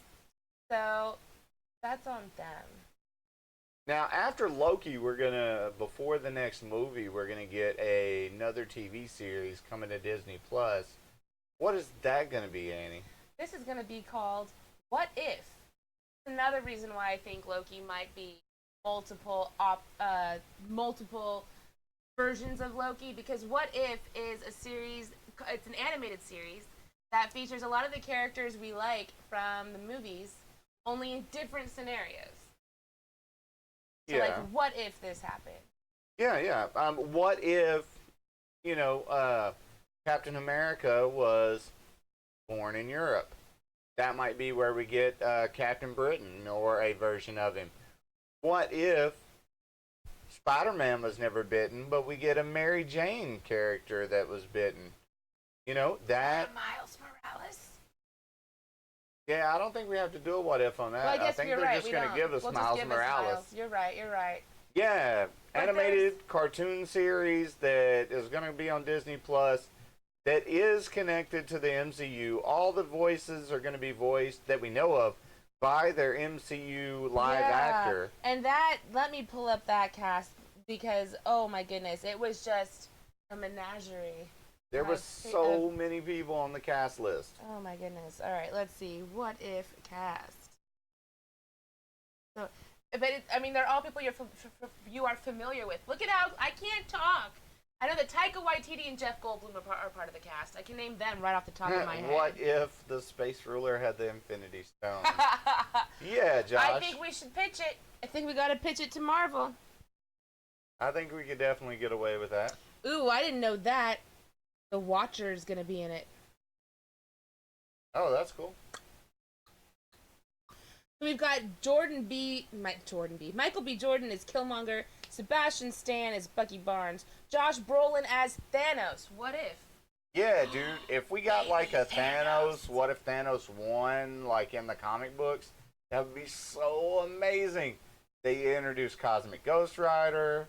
So, that's on them. Now, after Loki, before the next movie, we're going to get another TV series coming to Disney+. What is that going to be, Annie? This is going to be called what if? Another reason why I think Loki might be multiple versions of Loki, because What If is a series, it's an animated series that features a lot of the characters we like from the movies, only in different scenarios. So, Yeah. like, what if this happened? Yeah. What if, Captain America was born in Europe? That might be where we get Captain Britain or a version of him. What if Spider-Man was never bitten, but we get a Mary Jane character that was bitten? That... Miles Morales? Yeah, I don't think we have to do a what if on that. Well, I guess think you're they're right. just going to give us Miles Morales. You're right. Yeah, But animated cartoon series that is going to be on Disney Plus that is connected to the MCU. All the voices are going to be voiced that we know of by their MCU live actor. And let me pull up that cast, because, oh my goodness, it was just a menagerie. There was so many people on the cast list. Oh my goodness. All right, let's see. What if cast? So, but they're all people you are familiar with. Look at how I can't talk. I know that Taika Waititi and Jeff Goldblum are part of the cast. I can name them right off the top of my head. What if the space ruler had the Infinity Stone? Yeah, Josh. I think we should pitch it. I think we got to pitch it to Marvel. I think we could definitely get away with that. Ooh, I didn't know that. The Watcher's gonna be in it. Oh, that's cool. So we've got Michael B. Jordan as Killmonger, Sebastian Stan as Bucky Barnes, Josh Brolin as Thanos. What if? Yeah, dude. If we got like a Thanos, what if Thanos won, like in the comic books? That would be so amazing. They introduced Cosmic Ghost Rider,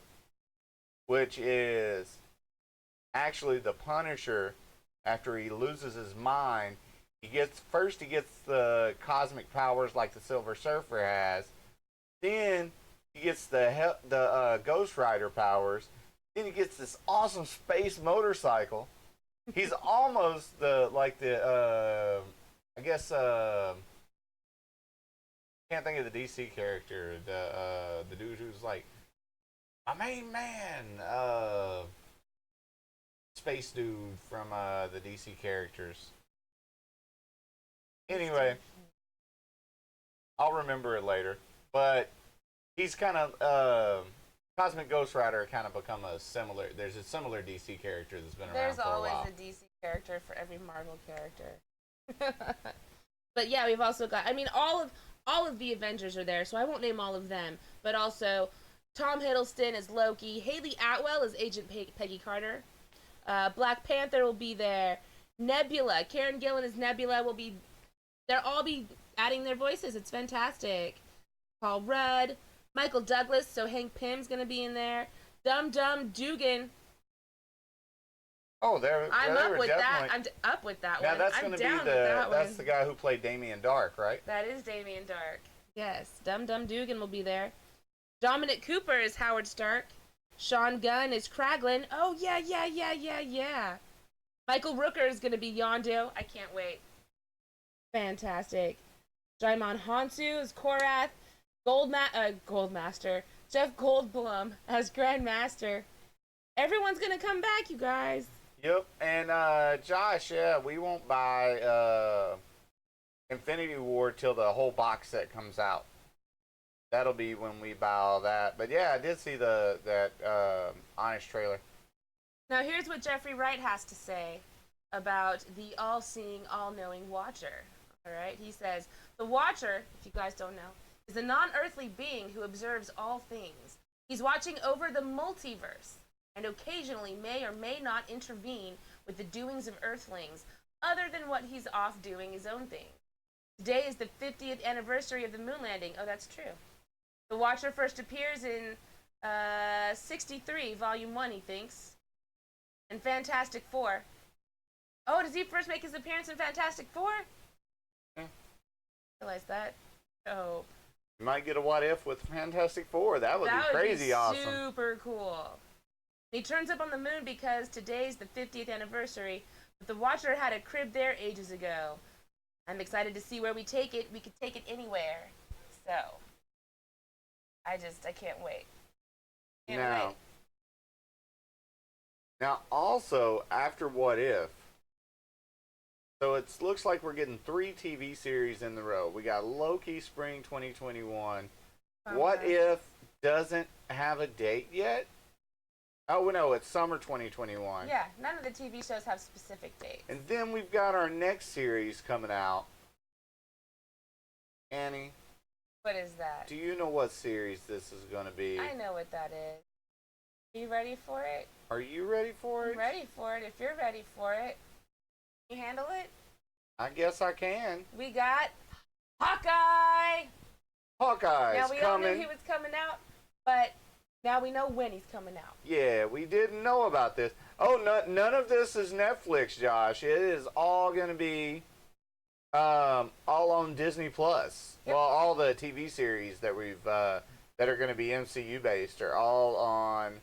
which is actually the Punisher. After he loses his mind, he gets the cosmic powers like the Silver Surfer has. Then he gets the Ghost Rider powers. Then he gets this awesome space motorcycle. He's almost can't think of the DC character. The dude who's like my main man. Space dude from the DC characters. Anyway, I'll remember it later. But he's kind of Cosmic Ghost Rider kind of become there's a similar DC character that's been around for a while. There's always a DC character for every Marvel character. But yeah, we've also got, all of the Avengers are there, so I won't name all of them, but also Tom Hiddleston as Loki, Haley Atwell as Agent Peggy Carter, Black Panther will be there, Nebula, Karen Gillan as Nebula they'll all be adding their voices. It's fantastic. Paul Rudd, Michael Douglas, so Hank Pym's gonna be in there. Dum Dum Dugan. Oh, I'm up with that. I'm up with that one. Now that's gonna be that's the guy who played Damien Dark, right? That is Damien Dark. Yes, Dum Dum Dugan will be there. Dominic Cooper is Howard Stark. Sean Gunn is Kraglin. Oh yeah. Michael Rooker is gonna be Yondu. I can't wait. Fantastic. Jaimon Hansu is Korath. Goldmaster. Jeff Goldblum as Grandmaster. Everyone's gonna come back, you guys. Yep, and Josh, yeah, we won't buy Infinity War till the whole box set comes out. That'll be when we buy all that. But yeah, I did see that Honest trailer. Now here's what Jeffrey Wright has to say about the all-seeing, all-knowing Watcher. All right, he says, the Watcher, if you guys don't know, is a non-earthly being who observes all things. He's watching over the multiverse, and occasionally may or may not intervene with the doings of Earthlings, other than what he's off doing his own thing. Today is the 50th anniversary of the moon landing. Oh, that's true. The Watcher first appears in 63, Volume 1, he thinks, and Fantastic Four. Oh, does he first make his appearance in Fantastic Four? Yeah. Realize that. Oh. You might get a what if with Fantastic Four. That would be crazy awesome. Super cool. He turns up on the moon because today's the 50th anniversary, but the Watcher had a crib there ages ago. I'm excited to see where we take it. We could take it anywhere. So, I can't wait. Can't wait. Now, also, after What If, so it looks like we're getting 3 TV series in the row. We got Loki Spring 2021. What If doesn't have a date yet? Oh, no, it's Summer 2021. Yeah, none of the TV shows have specific dates. And then we've got our next series coming out. Annie. What is that? Do you know what series this is going to be? I know what that is. Are you ready for it? Are you ready for it? I'm ready for it. If you're ready for it, can you handle it? I guess I can. We got Hawkeye. Hawkeye's now we coming. all knew he was coming out, but now we know when he's coming out. Yeah, we didn't know about this. Oh, none of this is Netflix, Josh. It is all going to be all on Disney Plus. Yep. Well, all the TV series that we've that are going to be MCU based are all on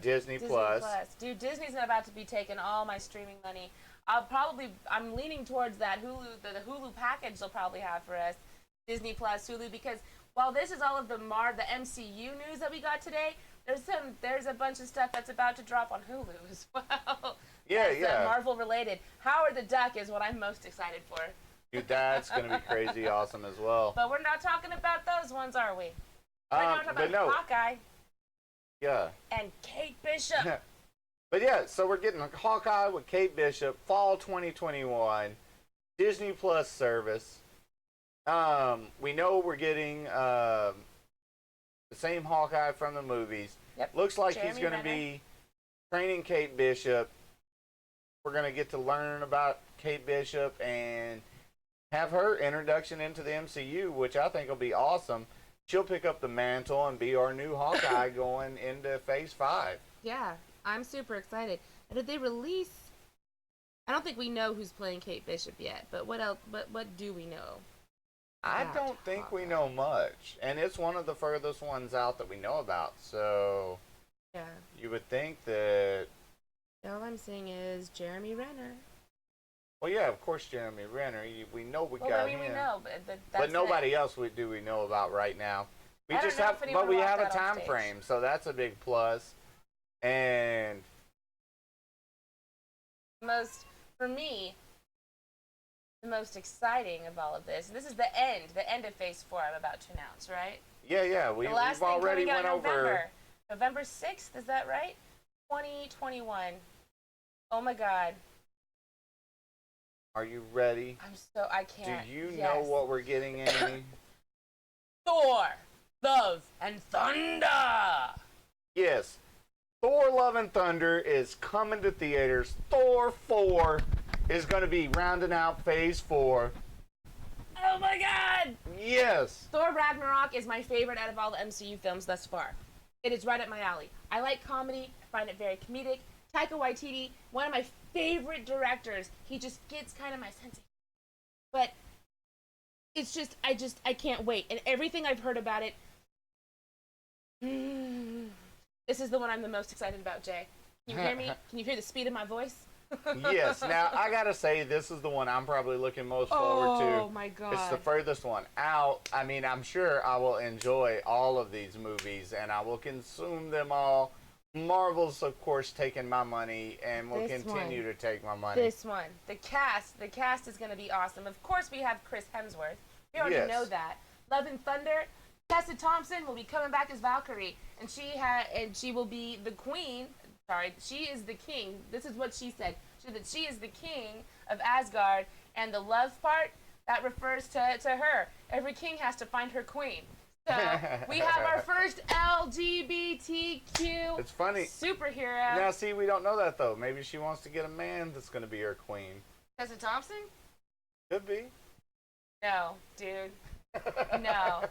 Disney Plus. Dude, Disney's about to be taking all my streaming money. I'm leaning towards that Hulu, the Hulu package they'll probably have for us, Disney Plus, Hulu, because while this is all of the MCU news that we got today, there's a bunch of stuff that's about to drop on Hulu as well. Yeah. Marvel related. Howard the Duck is what I'm most excited for. Dude, that's going to be crazy awesome as well. But we're not talking about those ones, are we? We're not talking about Hawkeye. Yeah. And Kate Bishop. But yeah, so we're getting Hawkeye with Kate Bishop, fall 2021, Disney Plus service. We know we're getting the same Hawkeye from the movies. Yep. Looks like Jeremy he's going to Renner. be training Kate Bishop. We're going to get to learn about Kate Bishop and have her introduction into the MCU, which I think will be awesome. She'll pick up the mantle and be our new Hawkeye going into Phase 5. Yeah, I'm super excited. And did they release? I don't think we know who's playing Kate Bishop yet, but what else? What do we know? I don't think we know much, and it's one of the furthest ones out that we know about. So, yeah, you would think that. All I'm saying is Jeremy Renner. Well, yeah, of course, Jeremy Renner. We know we got him. We know, but nobody else we know about right now. We just have, but we have a time frame, so that's a big plus. And for me, the most exciting of all of this. This is the end of Phase 4. I'm about to announce, right? Yeah. We've already went over November 6th. Is that right? 2021. Oh my God. Are you ready? I can't. Do you know what we're getting, Amy? Thor, Love, and Thunder. Yes. Thor, Love, and Thunder is coming to theaters. Thor 4 is going to be rounding out Phase 4. Oh my God! Yes. Thor Ragnarok is my favorite out of all the MCU films thus far. It is right up my alley. I like comedy. I find it very comedic. Taika Waititi, one of my favorite directors. He just gets kind of my sense of humor. But it's just, I can't wait. And everything I've heard about it, this is the one I'm the most excited about, Jay. Can you hear me? Can you hear the speed of my voice? Yes. Now, I got to say, this is the one I'm probably looking most forward to. Oh, my God. It's the furthest one out. I mean, I'm sure I will enjoy all of these movies, and I will consume them all. Marvel's, of course, taking my money, and will continue to take my money. This one. The cast is going to be awesome. Of course, we have Chris Hemsworth. We already know that. Love and Thunder. Tessa Thompson will be coming back as Valkyrie, and she will be the queen. Sorry, she is the king. This is what she said. She is the king of Asgard, and the love part, that refers to her. Every king has to find her queen. So we have our first LGBTQ it's funny. superhero. Now, see, we don't know that, though. Maybe she wants to get a man that's going to be her queen. Tessa Thompson? Could be. No, dude. No.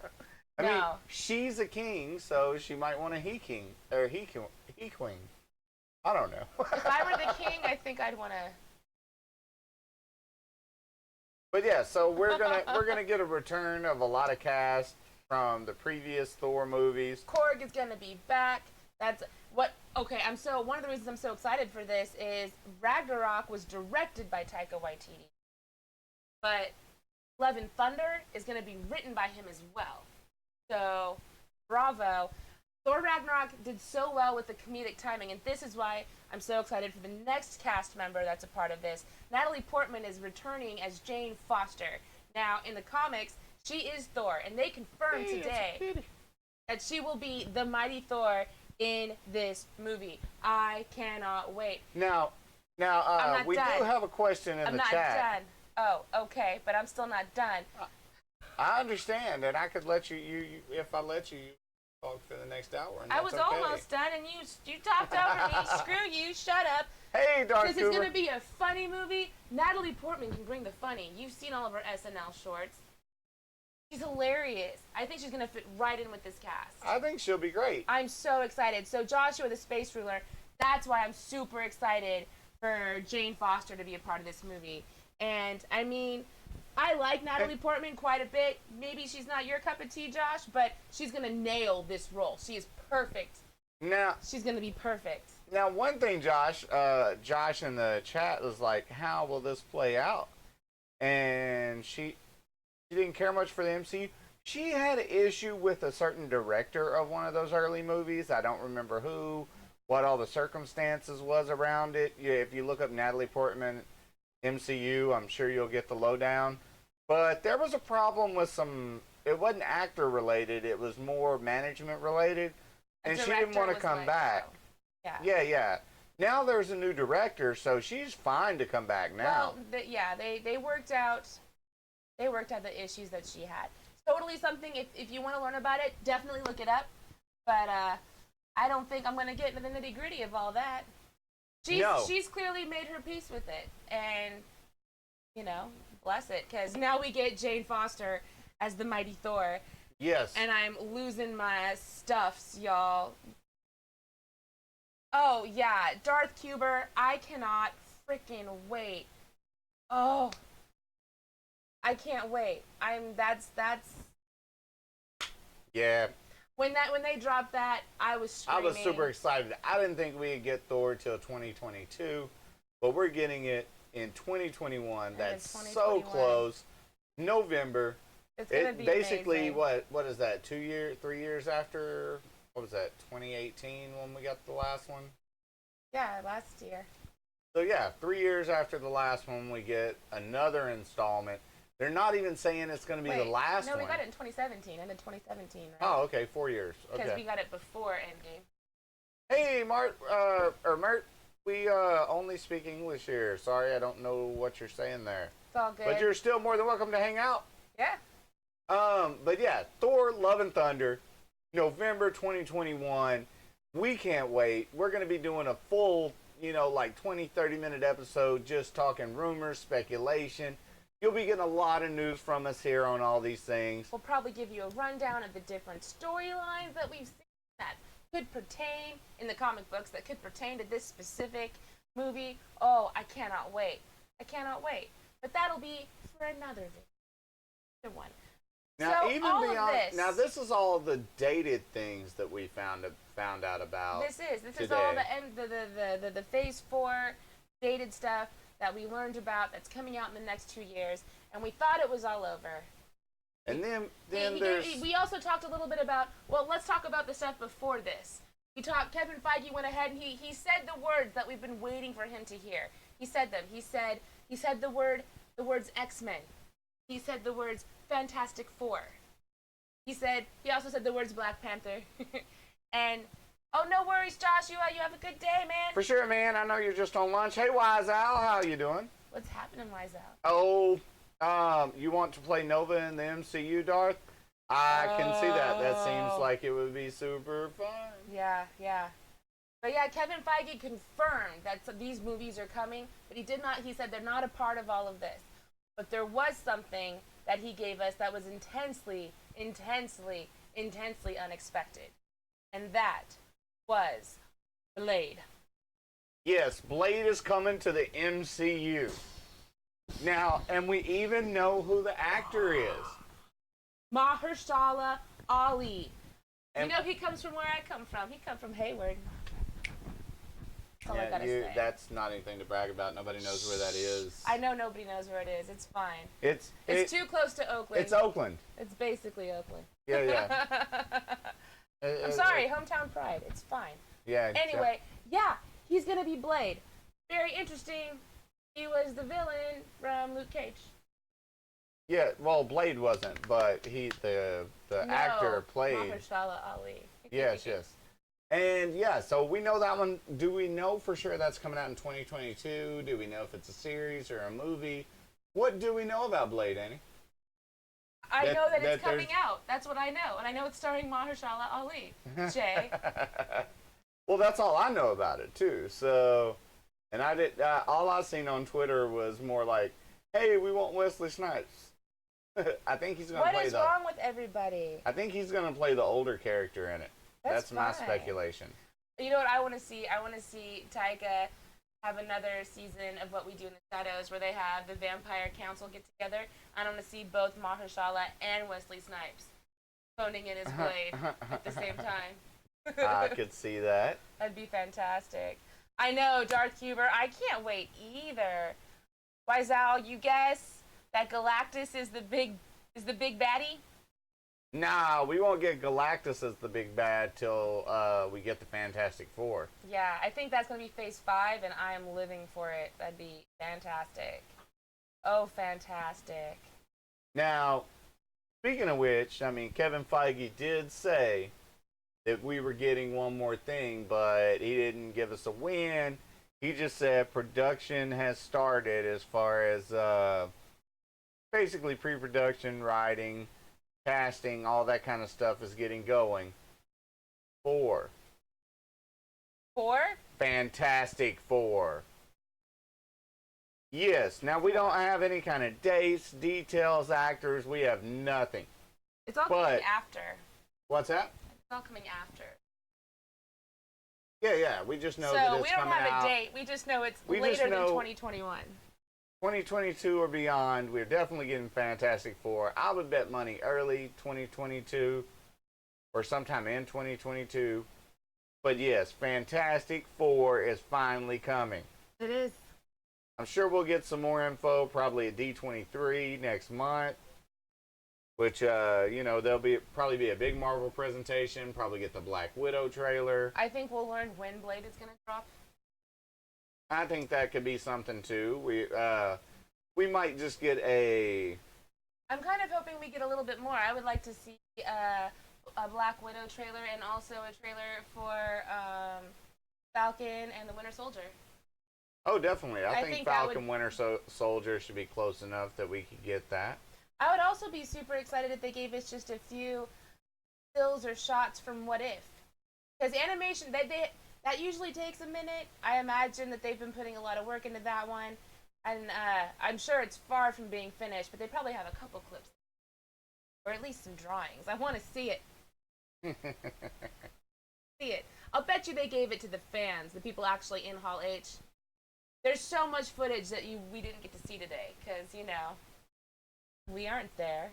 I mean, she's a king, so she might want a he king or he queen. I don't know. If I were the king, I think I'd want to. But yeah, so we're gonna get a return of a lot of cast from the previous Thor movies. Korg is gonna be back. That's what. Okay, one of the reasons I'm so excited for this is Ragnarok was directed by Taika Waititi. but Love and Thunder is going to be written by him as well. So, bravo. Thor Ragnarok did so well with the comedic timing, and this is why I'm so excited for the next cast member that's a part of this. Natalie Portman is returning as Jane Foster. Now, in the comics, she is Thor, and they confirmed today that she will be the mighty Thor in this movie. I cannot wait. Now, we do have a question in the chat. I'm not done. Oh, okay, but I'm still not done. I understand, and I could let you if I let you talk for the next hour. And I was almost done, and you talked over me. Screw you. Shut up. Hey, Dark This is going to be a funny movie. Natalie Portman can bring the funny. You've seen all of her SNL shorts. She's hilarious. I think she's going to fit right in with this cast. I think she'll be great. I'm so excited. So Joshua the Space Ruler, that's why I'm super excited for Jane Foster to be a part of this movie. And, I mean, I like Natalie Portman quite a bit. Maybe she's not your cup of tea, Josh, but she's going to nail this role. She is perfect. Now, she's going to be perfect. Now, one thing, Josh in the chat was like, how will this play out? And she didn't care much for the MCU. She had an issue with a certain director of one of those early movies. I don't remember who, what all the circumstances was around it. Yeah, if you look up Natalie Portman MCU, I'm sure you'll get the lowdown. But there was a problem with it wasn't actor related, it was more management related. And she didn't want to come back. Yeah. Now there's a new director, so she's fine to come back now. Well, they worked out the issues that she had. Totally something, if you want to learn about it, definitely look it up. But I don't think I'm going to get into the nitty gritty of all that. She's clearly made her peace with it, and bless it, because now we get Jane Foster as the mighty Thor. Yes. And I'm losing my stuffs, y'all. Oh yeah, Darth Cuber, I cannot freaking wait. Oh, I can't wait. That's. Yeah. When they dropped that, I was screaming. I was super excited. I didn't think we'd get Thor till 2022, but we're getting it in 2021. That's so close. November. It's gonna be basically amazing. What is that? 3 years after? What was that? 2018 when we got the last one. Yeah, last year. So yeah, 3 years after the last one, we get another installment. They're not even saying it's going to be the last one. No, we got it in 2017. End of 2017, right? Oh, okay, 4 years. Okay. Because we got it before Endgame. Hey, Mert, we only speak English here. Sorry, I don't know what you're saying there. It's all good. But you're still more than welcome to hang out. Yeah. But yeah, Thor: Love and Thunder, November 2021. We can't wait. We're going to be doing a full, 20, 30-minute episode just talking rumors, speculation. You'll be getting a lot of news from us here on all these things. We'll probably give you a rundown of the different storylines that we've seen that could pertain in the comic books, that could pertain to this specific movie. Oh, I cannot wait. I cannot wait. But that'll be for another one. Now, so even all beyond, of this, now this is all the dated things that we found out about. This is all the Phase 4 dated stuff that we learned about that's coming out in the next 2 years, and we thought it was all over. And then there's... We also talked a little bit about, well, let's talk about the stuff before this. Kevin Feige went ahead and he said the words that we've been waiting for him to hear. He said them. He said the words X-Men. He said the words Fantastic Four. He also said the words Black Panther. And oh, no worries, Josh. You have a good day, man. For sure, man. I know you're just on lunch. Hey, Wise Al, how you doing? What's happening, Wise Al? Oh, you want to play Nova in the MCU, Darth? I can see that. That seems like it would be super fun. Yeah. But yeah, Kevin Feige confirmed that these movies are coming, but he said they're not a part of all of this. But there was something that he gave us that was intensely unexpected. And that was Blade. Yes, Blade is coming to the MCU. Now, and we even know who the actor is. Mahershala Ali. And he comes from where I come from. He comes from Hayward. That's all I gotta say. That's not anything to brag about. Nobody knows where that is. I know nobody knows where it is. It's fine. It's too close to Oakland. It's Oakland. It's basically Oakland. Yeah. I'm sorry, hometown pride. It's fine. Yeah. Anyway, yeah, he's gonna be Blade. Very interesting. He was the villain from Luke Cage. Yeah, well, Blade wasn't, but the actor played. Mahershala Ali. Yes. And yeah, so we know that one. Do we know for sure that's coming out in 2022? Do we know if it's a series or a movie? What do we know about Blade, Annie? I know that it's coming out. That's what I know. And I know it's starring Mahershala Ali. Jay. Well, that's all I know about it, too. So, and I did, all I seen on Twitter was more like, hey, we want Wesley Snipes. I think he's going to play What is wrong with everybody? I think he's going to play the older character in it. That's my fine. speculation. You know what I want to see? I want to see Taika have another season of What We Do in the Shadows where they have the Vampire Council get together. I want to see both Mahershala and Wesley Snipes phoning in his blade at the same time. I could see that. That'd be fantastic. I know, Darth Huber. I can't wait either. Why, Zal, you guess that Galactus is the big baddie? Nah, we won't get Galactus as the big bad till we get the Fantastic Four. Yeah, I think that's going to be Phase 5, and I am living for it. That'd be fantastic. Oh, fantastic. Now, speaking of which, I mean, Kevin Feige did say that we were getting one more thing, but he didn't give us a win. He just said production has started as far as basically pre-production, writing, casting, all that kind of stuff is getting going for Fantastic Four. Yes. Now, we don't have any kind of dates, details, actors. We have nothing. It's all coming after. What's that? It's all coming after. Yeah. We just know that it's coming out. So we don't have a date. We just know it's later than 2021. 2022 or beyond, we're definitely getting Fantastic Four. I would bet money early 2022 or sometime in 2022. But yes, Fantastic Four is finally coming. It is. I'm sure we'll get some more info probably at D23 next month, which, there'll probably be a big Marvel presentation, probably get the Black Widow trailer. I think we'll learn when Blade is going to drop. I think that could be something too. We might just get a. I'm kind of hoping we get a little bit more. I would like to see a Black Widow trailer and also a trailer for Falcon and the Winter Soldier. Oh, definitely. I think Falcon Winter Soldier should be close enough that we could get that. I would also be super excited if they gave us just a few stills or shots from What If, because animation that usually takes a minute. I imagine that they've been putting a lot of work into that one. And I'm sure it's far from being finished, but they probably have a couple clips. Or at least some drawings. I want to see it. See it. I'll bet you they gave it to the fans, the people actually in Hall H. There's so much footage that we didn't get to see today, because, we aren't there.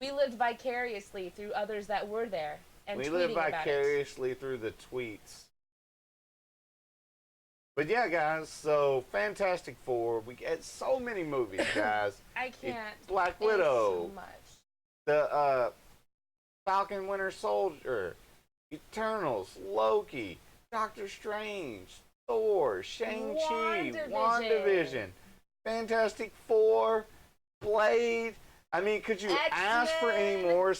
We lived vicariously through others that were there. And we live vicariously through the tweets. But yeah, guys, so Fantastic Four. We get so many movies, guys. I can't. Black Widow. So much. The Falcon Winter Soldier. Eternals. Loki. Doctor Strange. Thor. Shang-Chi. WandaVision. Fantastic Four. Blade. I mean, could you ask for any more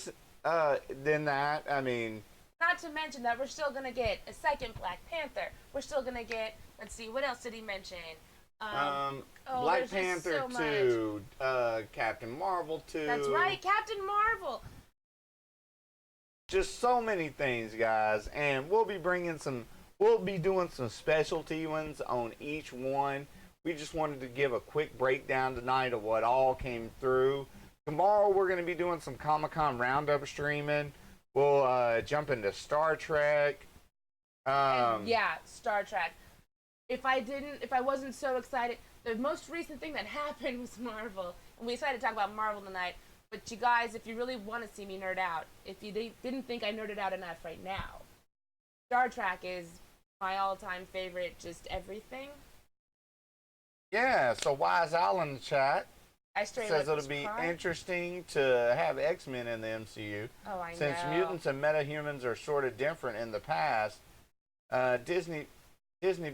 than that? I mean, not to mention that we're still gonna get a second Black Panther. We're still gonna get. Let's see, what else did he mention? Black Panther 2, Captain Marvel 2. That's right, Captain Marvel. Just so many things, guys, and we'll be doing some specialty ones on each one. We just wanted to give a quick breakdown tonight of what all came through. Tomorrow we're going to be doing some Comic-Con roundup streaming. We'll jump into Star Trek. Star Trek. If I wasn't so excited, the most recent thing that happened was Marvel. And we decided to talk about Marvel tonight. But you guys, if you really want to see me nerd out, if you didn't think I nerded out enough right now, Star Trek is my all-time favorite, just everything. Yeah, so Wise Owl in the chat I straight says up it'll be cried. interesting to have X-Men in the MCU. Oh, I Since know. mutants and metahumans are sort of different in the past, Disney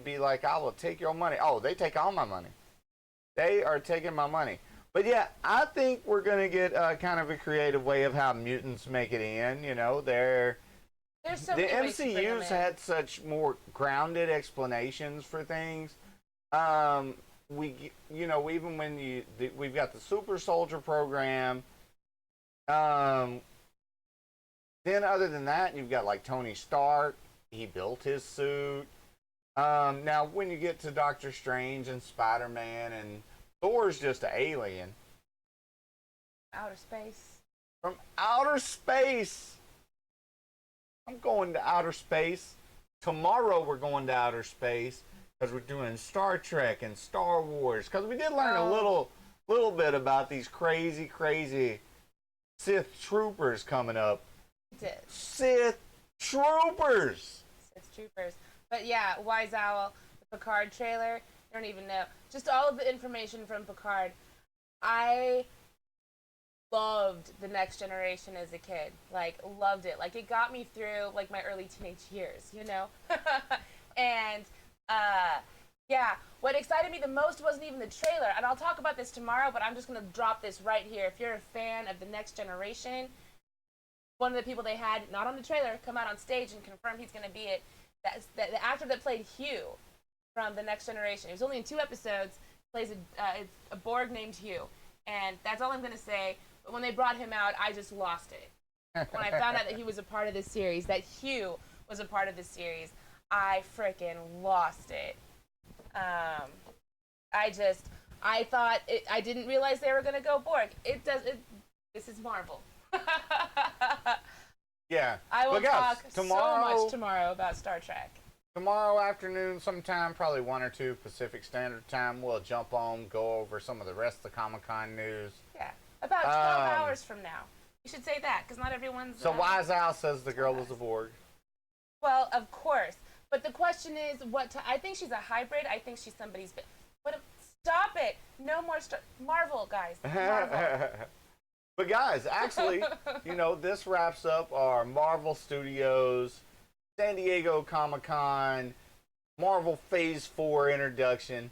be like, I will take your money. Oh, they take all my money. They are taking my money. But yeah, I think we're going to get kind of a creative way of how mutants make it in. You know, There's so the many ways to bring them MCU's in. had such more grounded explanations for things. Even when we've got the super soldier program. Then other than that, you've got like Tony Stark. He built his suit. Now when you get to Doctor Strange and Spider-Man and Thor's just an alien. Outer space. From outer space. I'm going to outer space. Tomorrow we're going to outer space. Because we're doing Star Trek and Star Wars. Because we did learn a little bit about these crazy Sith troopers coming up. We did. Sith troopers! Sith troopers. But yeah, Wise Owl, the Picard trailer, you don't even know. Just all of the information from Picard. I loved The Next Generation as a kid. Like, loved it. Like, it got me through, like, my early teenage years, you know? And... yeah, what excited me the most wasn't even the trailer, and I'll talk about this tomorrow, but I'm just going to drop this right here. If you're a fan of The Next Generation, one of the people they had, not on the trailer, come out on stage and confirm he's going to be it, that's the actor that played Hugh from The Next Generation. He was only in 2 episodes, plays a Borg named Hugh, and that's all I'm going to say, but when they brought him out, I just lost it. When I found out that he was a part of this series, that Hugh was a part of this series, I frickin' lost it. I thought I didn't realize they were gonna go Borg. This is Marvel. Yeah. I will talk tomorrow, so much tomorrow about Star Trek. Tomorrow afternoon sometime, probably 1 or 2 Pacific Standard Time, we'll jump on, go over some of the rest of the Comic-Con news. Yeah. About 12 hours from now. You should say that, because not everyone's... So Wise Owl says the girl is a Borg. Well, of course. But the question is, I think she's a hybrid. I think she's somebody's... But stop it. No more... Marvel, guys. Marvel. But guys, actually, this wraps up our Marvel Studios, San Diego Comic-Con, Marvel Phase 4 introduction.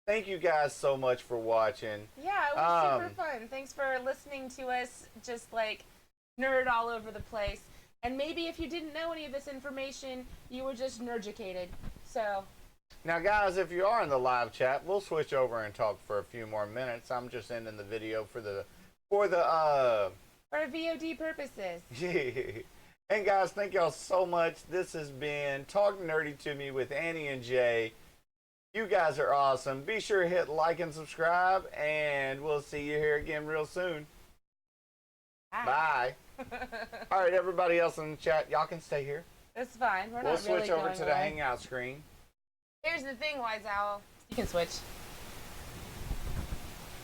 Thank you guys so much for watching. Yeah, it was super fun. Thanks for listening to us just, like, nerd all over the place. And maybe if you didn't know any of this information, you were just nerducated. So. Now, guys, if you are in the live chat, we'll switch over and talk for a few more minutes. I'm just ending the video for VOD purposes. And guys, thank y'all so much. This has been Talk Nerdy to Me with Annie and Jay. You guys are awesome. Be sure to hit like and subscribe, and we'll see you here again real soon. Bye. All right, everybody else in the chat, y'all can stay here. It's fine. We'll not really switch over to the Hangout screen. Here's the thing, Wise Owl. You can switch.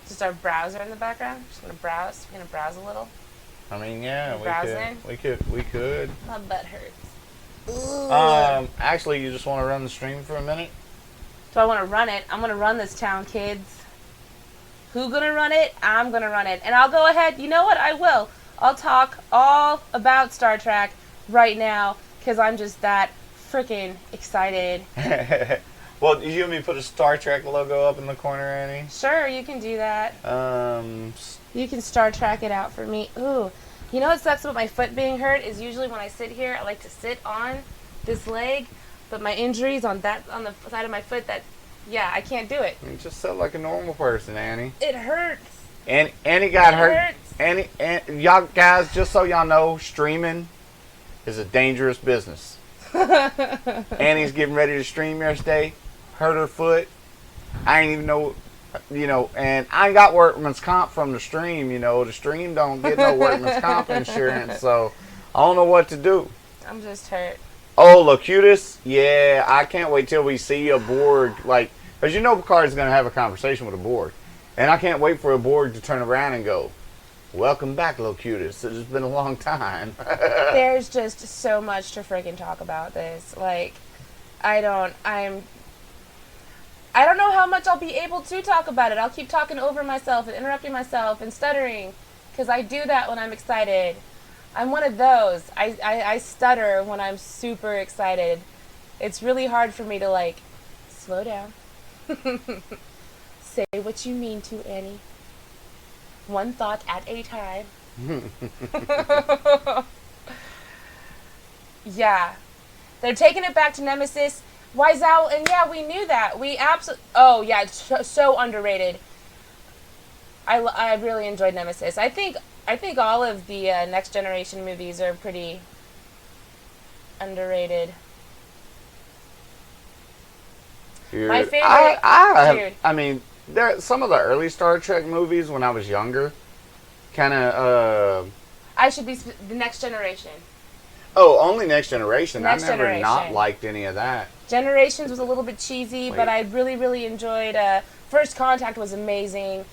Just our browser in the background. Just gonna browse. We're gonna browse a little. I mean, yeah, we could. My butt hurts. Actually, you just want to run the stream for a minute? Do I want to run it? I'm gonna run this town, kids. Who gonna run it? I'm gonna run it, and I'll go ahead. You know what? I will. I'll talk all about Star Trek right now because I'm just that freaking excited. Well, you want me to put a Star Trek logo up in the corner, Annie? Sure, you can do that. You can Star Trek it out for me. Ooh, you know what sucks about my foot being hurt is usually when I sit here, I like to sit on this leg, but my injury's on the side of my foot that, yeah, I can't do it. You just sit like a normal person, Annie. It hurts. Annie got hurt. Hurts. Annie, y'all guys, just so y'all know, streaming is a dangerous business. Annie's getting ready to stream yesterday, hurt her foot. I ain't even know, and I ain't got workman's comp from the stream. The stream don't get no workman's comp insurance, so I don't know what to do. I'm just hurt. Oh, Locutus, yeah, I can't wait till we see a Borg, because Picard's going to have a conversation with a Borg, and I can't wait for a Borg to turn around and go, "Welcome back, Locutus. It's been a long time." There's just so much to freaking talk about this. I don't know how much I'll be able to talk about it. I'll keep talking over myself and interrupting myself and stuttering, because I do that when I'm excited. I'm one of those. I stutter when I'm super excited. It's really hard for me to, like, slow down. Say what you mean to, Annie. One thought at a time. Yeah. They're taking it back to Nemesis. Why Zhao? And yeah, we knew that. We absolutely... Oh, yeah, it's so underrated. I really enjoyed Nemesis. I think all of the Next Generation movies are pretty underrated. Dude, My favorite... dude. I mean, some of the early Star Trek movies when I was younger, kind of... I should be the Next Generation. Oh, only Next Generation. Next I never Generation. not liked any of that. Generations was a little bit cheesy, but I really, really enjoyed... First Contact was amazing.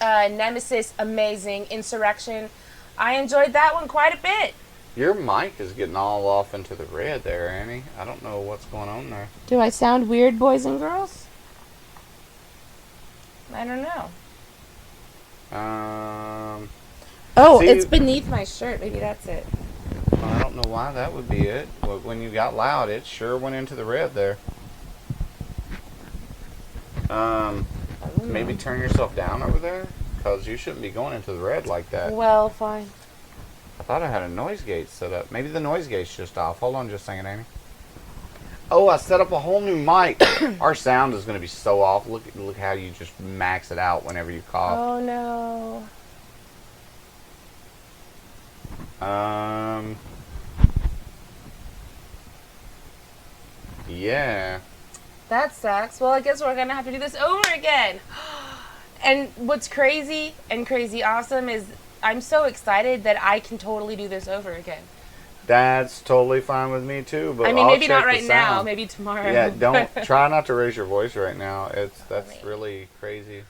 Nemesis, amazing. Insurrection. I enjoyed that one quite a bit. Your mic is getting all off into the red there, Annie. I don't know what's going on there. Do I sound weird, boys and girls? I don't know. Oh, see, it's beneath my shirt. Maybe that's it. I don't know why that would be it. But when you got loud, it sure went into the red there. Maybe turn yourself down over there, because you shouldn't be going into the red like that. Well, fine. I thought I had a noise gate set up. Maybe the noise gate's just off. Hold on just a second, Annie. Oh, I set up a whole new mic. Our sound is going to be so off. Look how you just max it out whenever you cough. Oh, no. Yeah. That sucks. Well, I guess we're going to have to do this over again. And what's crazy and crazy awesome is I'm so excited that I can totally do this over again. That's totally fine with me too. But I mean, I'll maybe not check right the now. sound. Maybe tomorrow. Yeah, don't try not to raise your voice right now. That's really crazy.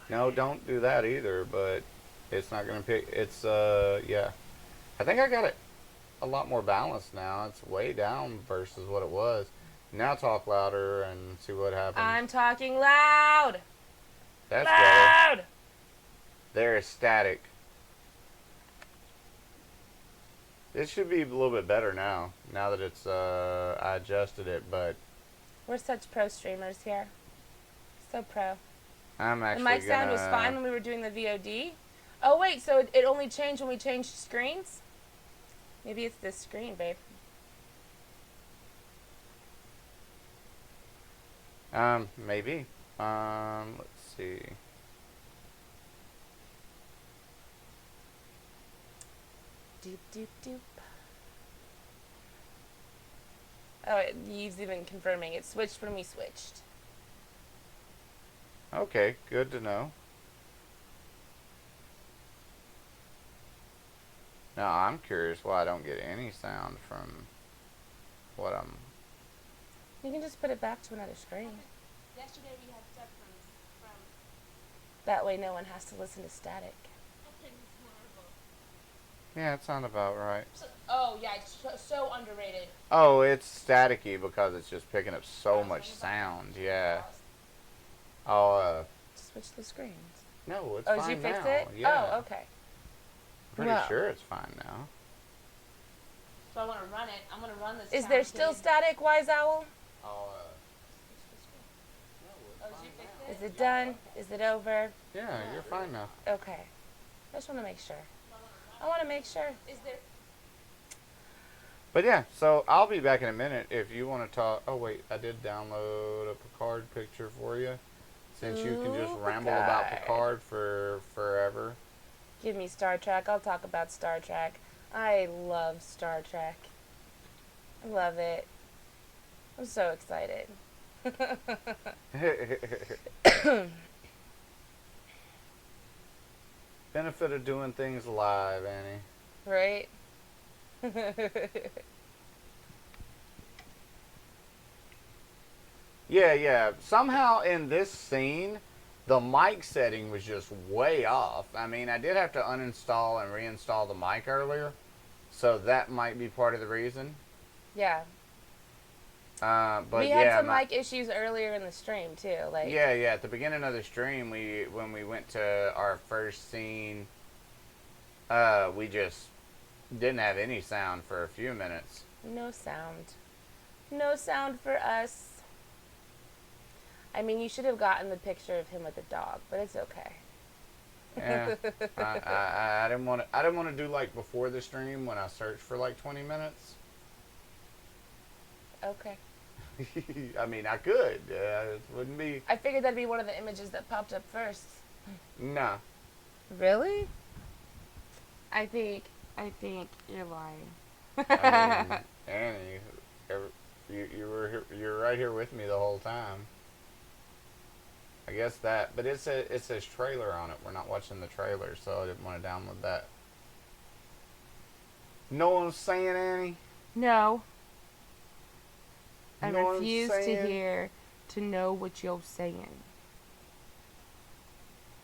No, don't do that either. But it's not gonna pick. It's yeah. I think I got it a lot more balanced now. It's way down versus what it was. Now talk louder and see what happens. I'm talking loud. That's loud. better. There is static. It should be a little bit better now that it's, I adjusted it, but... We're such pro streamers here. So pro. I'm actually the mic sound was fine when we were doing the VOD. Oh, wait, so it only changed when we changed screens? Maybe it's this screen, babe. Maybe. Let's see. Doop, doop, doop. Oh, he's even confirming it switched when we switched. Okay, good to know. Now, I'm curious why I don't get any sound from what I'm... You can just put it back to another screen. Yesterday we had stuff from That way no one has to listen to static. Yeah, it sounds about right. Oh, yeah, it's so underrated. Oh, it's staticky because it's just picking up so much sound, yeah. I'll, Switch the screens. No, it's fine now. Oh, did you fix it? Yeah. Oh, okay. Pretty sure it's fine now. So I want to run it. I'm going to run this. Is there still static, Wise Owl? Is it done? Is it over? Yeah, you're fine now. Okay. I just want to make sure. I want to make sure. Is there... But yeah, so I'll be back in a minute if you want to talk. Oh, wait, I did download a Picard picture for you. Since you can just ramble about Picard for forever. Give me Star Trek. I'll talk about Star Trek. I love Star Trek. I love it. I'm so excited. Benefit of doing things live, Annie. Right? Yeah. Somehow in this scene, the mic setting was just way off. I mean, I did have to uninstall and reinstall the mic earlier, so that might be part of the reason. Yeah. But we had yeah, some mic issues earlier in the stream too. Like yeah. At the beginning of the stream, when we went to our first scene, we just didn't have any sound for a few minutes. no sound. No sound for us. I mean, you should have gotten the picture of him with the dog, but it's okay. Yeah, I didn't want to. I didn't want to do like before the stream when I searched for like 20 minutes. Okay. I mean, I could. It wouldn't be. I figured that'd be one of the images that popped up first. No. Really? I think you're lying. I mean, Annie, you were right here with me the whole time. I guess that, but it says trailer on it. We're not watching the trailer, so I didn't want to download that. Know what I'm saying, Annie? No. I Know what I'm refuse to saying? hear to know what you're saying.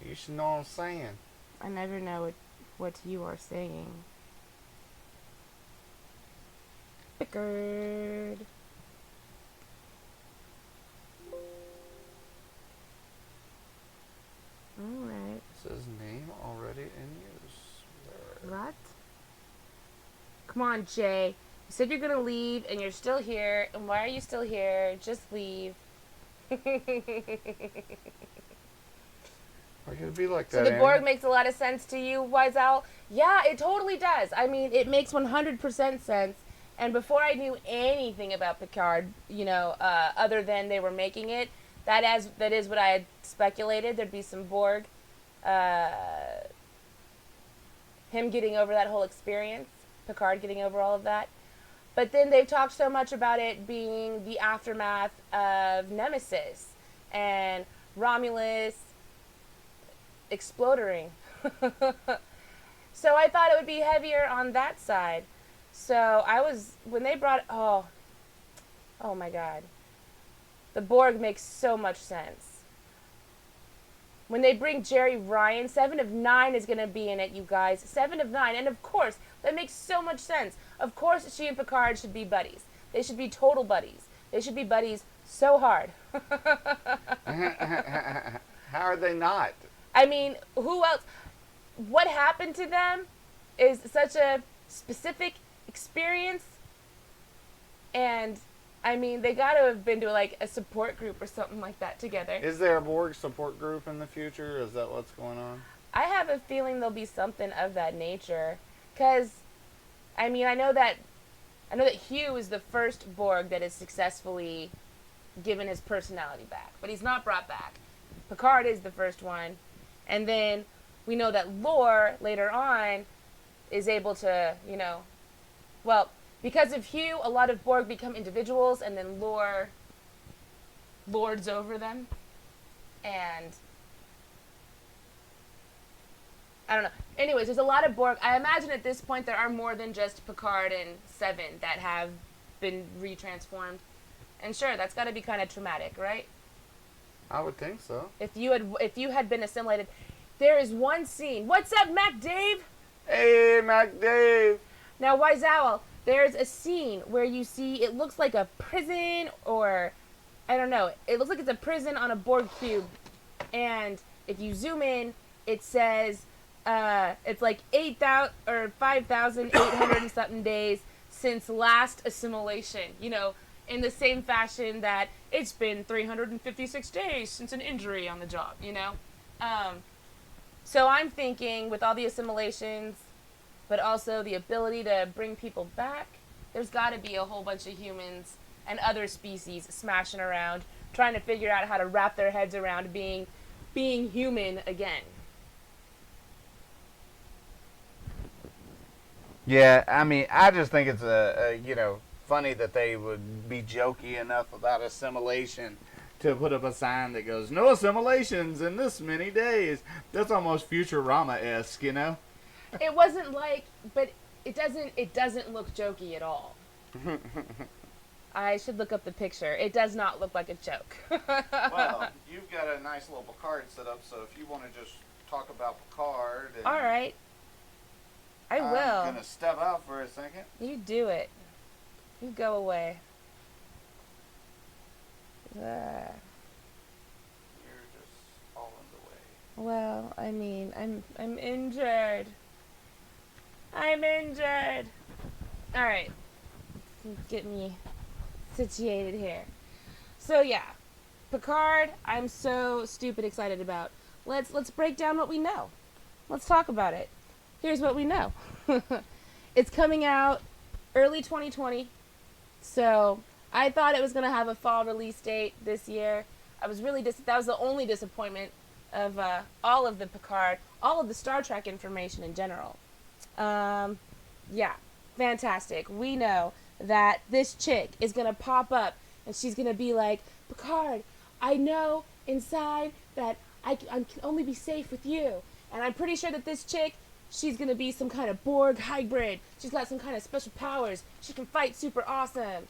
You should know what I'm saying. I never know what you are saying. Pickard. Alright. It says name already in use. What? Come on, Jay. You said you're gonna leave and you're still here. And why are you still here? Just leave. Why could it be like So that, the Annie? Borg makes a lot of sense to you, Wiseowl? Yeah, it totally does. I mean, it makes 100% sense. And before I knew anything about Picard, other than they were making it, that is what I had speculated. There'd be some Borg. Him getting over that whole experience. Picard getting over all of that. But then they've talked so much about it being the aftermath of Nemesis and Romulus exploding. So I thought it would be heavier on that side. So when they brought, oh my God. The Borg makes so much sense. When they bring Jerry Ryan, 7 of 9 is going to be in it, you guys. 7 of 9. And of course, that makes so much sense. Of course, she and Picard should be buddies. They should be total buddies. They should be buddies so hard. How are they not? I mean, who else? What happened to them is such a specific experience. And, I mean, they got to have been to, like, a support group or something like that together. Is there a Borg support group in the future? Is that what's going on? I have a feeling there'll be something of that nature. Because, I mean, I know that Hugh is the first Borg that is successfully given his personality back. But he's not brought back. Picard is the first one. And then we know that Lore, later on, is able to, because of Hugh, a lot of Borg become individuals, and then Lore lords over them. And I don't know. Anyways, there's a lot of Borg. I imagine at this point there are more than just Picard and Seven that have been retransformed. And sure, that's got to be kind of traumatic, right? I would think so. If you had been assimilated, there is one scene. What's up, Mac Dave? Hey, Mac Dave. Now, Wiseowl, there's a scene where you see it looks like a prison, or I don't know. It looks like it's a prison on a Borg cube, and if you zoom in, it says it's like 8,000 or 5,800 and something days since last assimilation. In the same fashion that it's been 356 days since an injury on the job, So I'm thinking with all the assimilations, but also the ability to bring people back, there's got to be a whole bunch of humans and other species smashing around, trying to figure out how to wrap their heads around being human again. Yeah, I mean, I just think it's funny that they would be jokey enough about assimilation to put up a sign that goes, no assimilations in this many days. That's almost Futurama-esque, It wasn't but it doesn't look jokey at all. I should look up the picture. It does not look like a joke. Well, you've got a nice little Picard set up, so if you want to just talk about Picard. All right. I will. I'm going to step out for a second. You do it. You go away. You're just all in the way. Well, I mean, I'm injured. I'm injured. All right. Get me situated here. So yeah, Picard, I'm so stupid excited about. Let's break down what we know. Let's talk about it. Here's what we know. It's coming out early 2020. So I thought it was going to have a fall release date this year. I was really that was the only disappointment of all of the Picard, all of the Star Trek information in general. Yeah, fantastic. We know that this chick is going to pop up and she's going to be like, Picard, I know inside that I can only be safe with you. And I'm pretty sure that this chick, she's going to be some kind of Borg hybrid. She's got some kind of special powers. She can fight super awesome.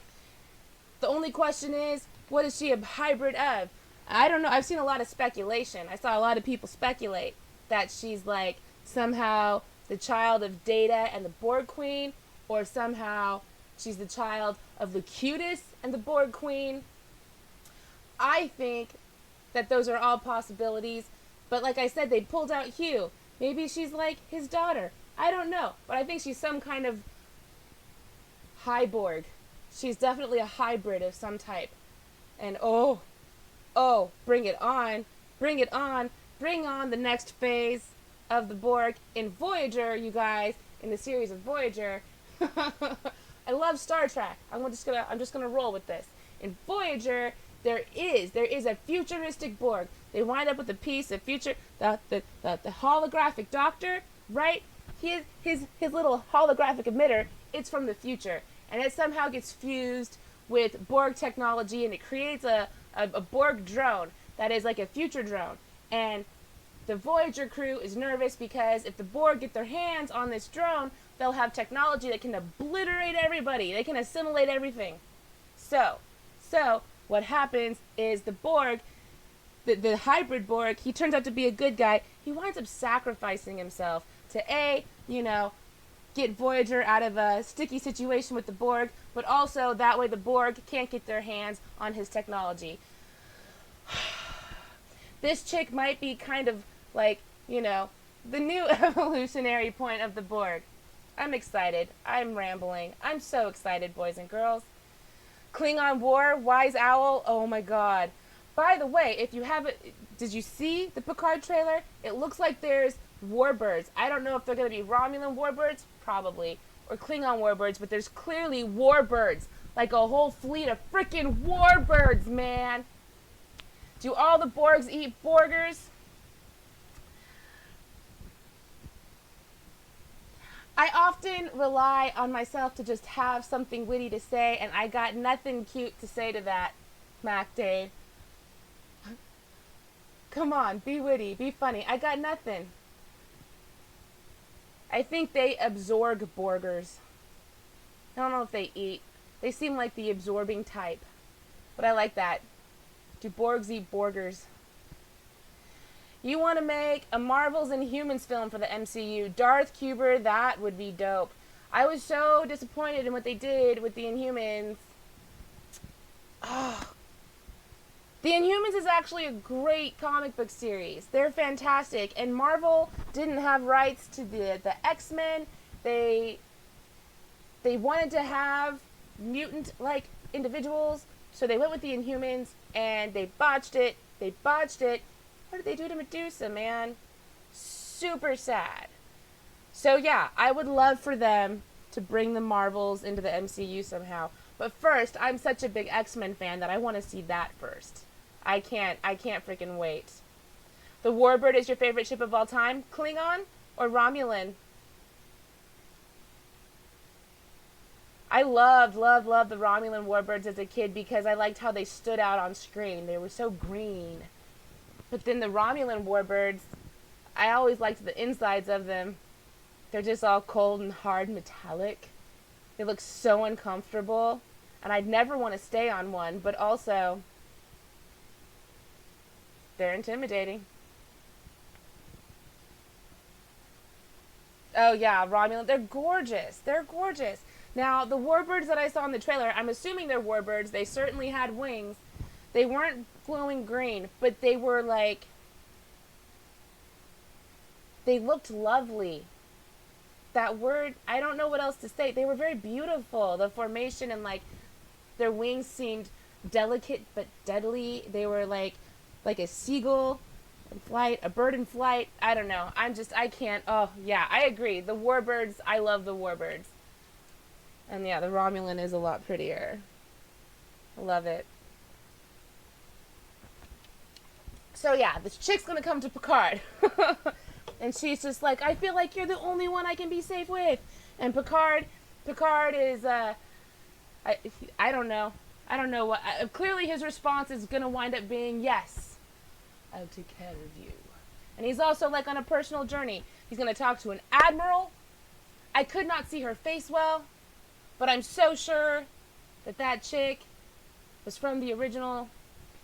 The only question is, what is she a hybrid of? I don't know. I've seen a lot of speculation. I saw a lot of people speculate that she's like somehow the child of Data and the Borg Queen, or somehow she's the child of Locutus and the Borg Queen. I think that those are all possibilities. But like I said, they pulled out Hugh. Maybe she's like his daughter. I don't know. But I think she's some kind of Hyborg. She's definitely a hybrid of some type. And oh, bring it on. Bring it on. Bring on the next phase of the Borg in Voyager, you guys, in the series of Voyager. I love Star Trek. I'm just gonna roll with this. In Voyager, there is a futuristic Borg. They wind up with a piece of future, the holographic doctor, right? His little holographic emitter, it's from the future, and it somehow gets fused with Borg technology, and it creates a Borg drone that is like a future drone. And the Voyager crew is nervous because if the Borg get their hands on this drone, they'll have technology that can obliterate everybody. They can assimilate everything. So what happens is the Borg, the hybrid Borg, he turns out to be a good guy. He winds up sacrificing himself to get Voyager out of a sticky situation with the Borg, but also that way the Borg can't get their hands on his technology. This chick might be kind of like, the new evolutionary point of the Borg. I'm excited. I'm rambling. I'm so excited, boys and girls. Klingon War, Wise Owl, oh my god. By the way, if you haven't, did you see the Picard trailer? It looks like there's warbirds. I don't know if they're going to be Romulan warbirds, probably, or Klingon warbirds, but there's clearly warbirds. Like a whole fleet of freaking warbirds, man. Do all the Borgs eat Borgers? I often rely on myself to just have something witty to say, and I got nothing cute to say to that, Mac Dave. Come on, be witty, be funny. I got nothing. I think they absorb Borgers. I don't know if they eat. They seem like the absorbing type. But I like that. Do Borgs eat Borgers? You want to make a Marvels and Humans film for the MCU. Darth Cuber, that would be dope. I was so disappointed in what they did with the Inhumans. Oh. The Inhumans is actually a great comic book series. They're fantastic. And Marvel didn't have rights to the X-Men. They wanted to have mutant-like individuals. So they went with the Inhumans, and they botched it. What did they do to Medusa, man? Super sad. So yeah, I would love for them to bring the Marvels into the MCU somehow. But first, I'm such a big X-Men fan that I want to see that first. I can't freaking wait. The Warbird is your favorite ship of all time? Klingon or Romulan? I loved the Romulan Warbirds as a kid because I liked how they stood out on screen. They were so green. But then the Romulan Warbirds, I always liked the insides of them. They're just all cold and hard metallic. They look so uncomfortable. And I'd never want to stay on one, but also, they're intimidating. Oh yeah, Romulan, they're gorgeous. Now, the warbirds that I saw in the trailer, I'm assuming they're warbirds. They certainly had wings. They weren't glowing green, but they were like... They looked lovely. That word, I don't know what else to say. They were very beautiful. The formation and like their wings seemed delicate but deadly. They were like a seagull in flight, a bird in flight. I don't know. I can't. Oh, yeah, I agree. The warbirds, I love the warbirds. And yeah, the Romulan is a lot prettier. I love it. So yeah, this chick's gonna come to Picard. And she's just like, I feel like you're the only one I can be safe with. And Picard is, I don't know. I don't know what, clearly his response is going to wind up being, yes, I'll take care of you. And he's also like on a personal journey. He's going to talk to an admiral. I could not see her face well, but I'm so sure that that chick was from the original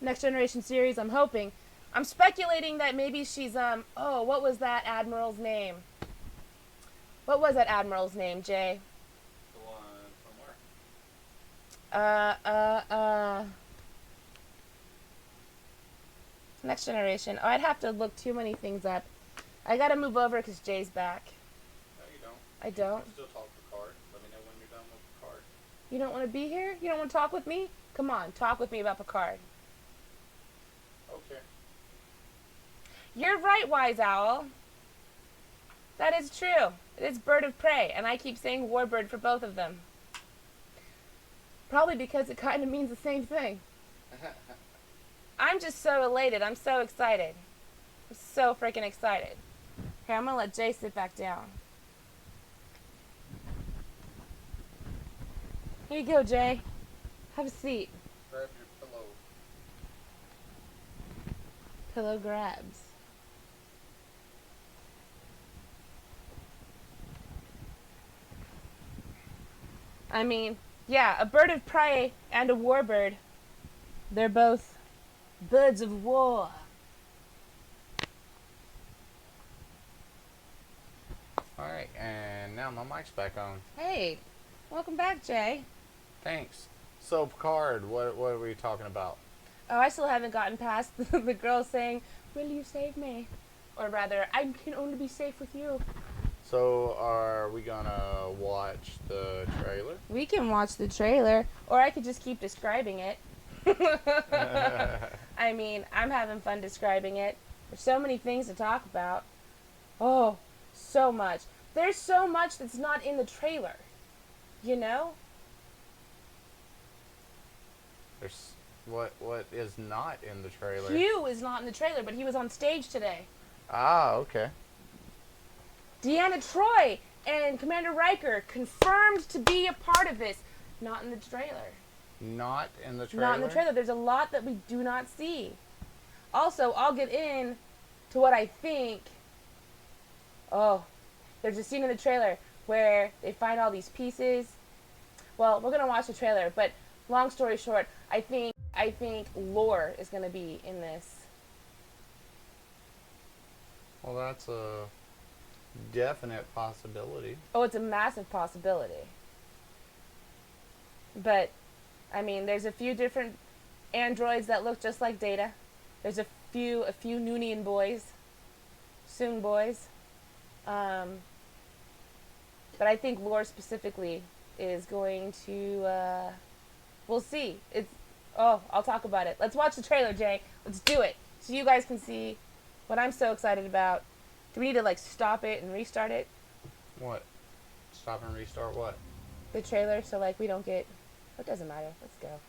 Next Generation series. I'm hoping. I'm speculating that maybe she's, oh, what was that admiral's name? What was that admiral's name, Jay? The one from where? Next Generation. Oh, I'd have to look too many things up. I gotta move over because Jay's back. No, you don't. I don't? You still talk to Picard. Let me know when you're done with Picard. You don't want to be here? You don't want to talk with me? Come on, talk with me about Picard. Okay. You're right, Wise Owl. That is true. It is bird of prey, and I keep saying warbird for both of them. Probably because it kind of means the same thing. I'm just so elated. I'm so excited. I'm so freaking excited. Here, I'm going to let Jay sit back down. Here you go, Jay. Have a seat. Grab your pillow. Pillow grabs. I mean, yeah, a bird of prey and a warbird. They're both birds of war. Alright, and now my mic's back on. Hey, welcome back, Jay. Thanks. So, Picard, what are we talking about? Oh, I still haven't gotten past the girl saying, will you save me? Or rather, I can only be safe with you. So, are we gonna watch the trailer? We can watch the trailer, or I could just keep describing it. I mean, I'm having fun describing it. There's so many things to talk about. Oh, so much. There's so much that's not in the trailer. You know? There's what is not in the trailer? Hugh is not in the trailer, but he was on stage today. Ah, okay. Deanna Troi and Commander Riker confirmed to be a part of this. Not in the trailer. Not in the trailer? Not in the trailer. There's a lot that we do not see. Also, I'll get in to what I think. Oh, there's a scene in the trailer where they find all these pieces. Well, we're going to watch the trailer, but long story short, I think lore is going to be in this. Well, that's a definite possibility. Oh, it's a massive possibility. But, I mean, there's a few different androids that look just like Data. There's a few Noonian boys. Soon boys. But I think lore specifically is going to, we'll see. I'll talk about it. Let's watch the trailer, Jay. Let's do it. So you guys can see what I'm so excited about. Do we need to, like, stop it and restart it? What? Stop and restart what? The trailer, so, like, we don't get... It doesn't matter. Let's go.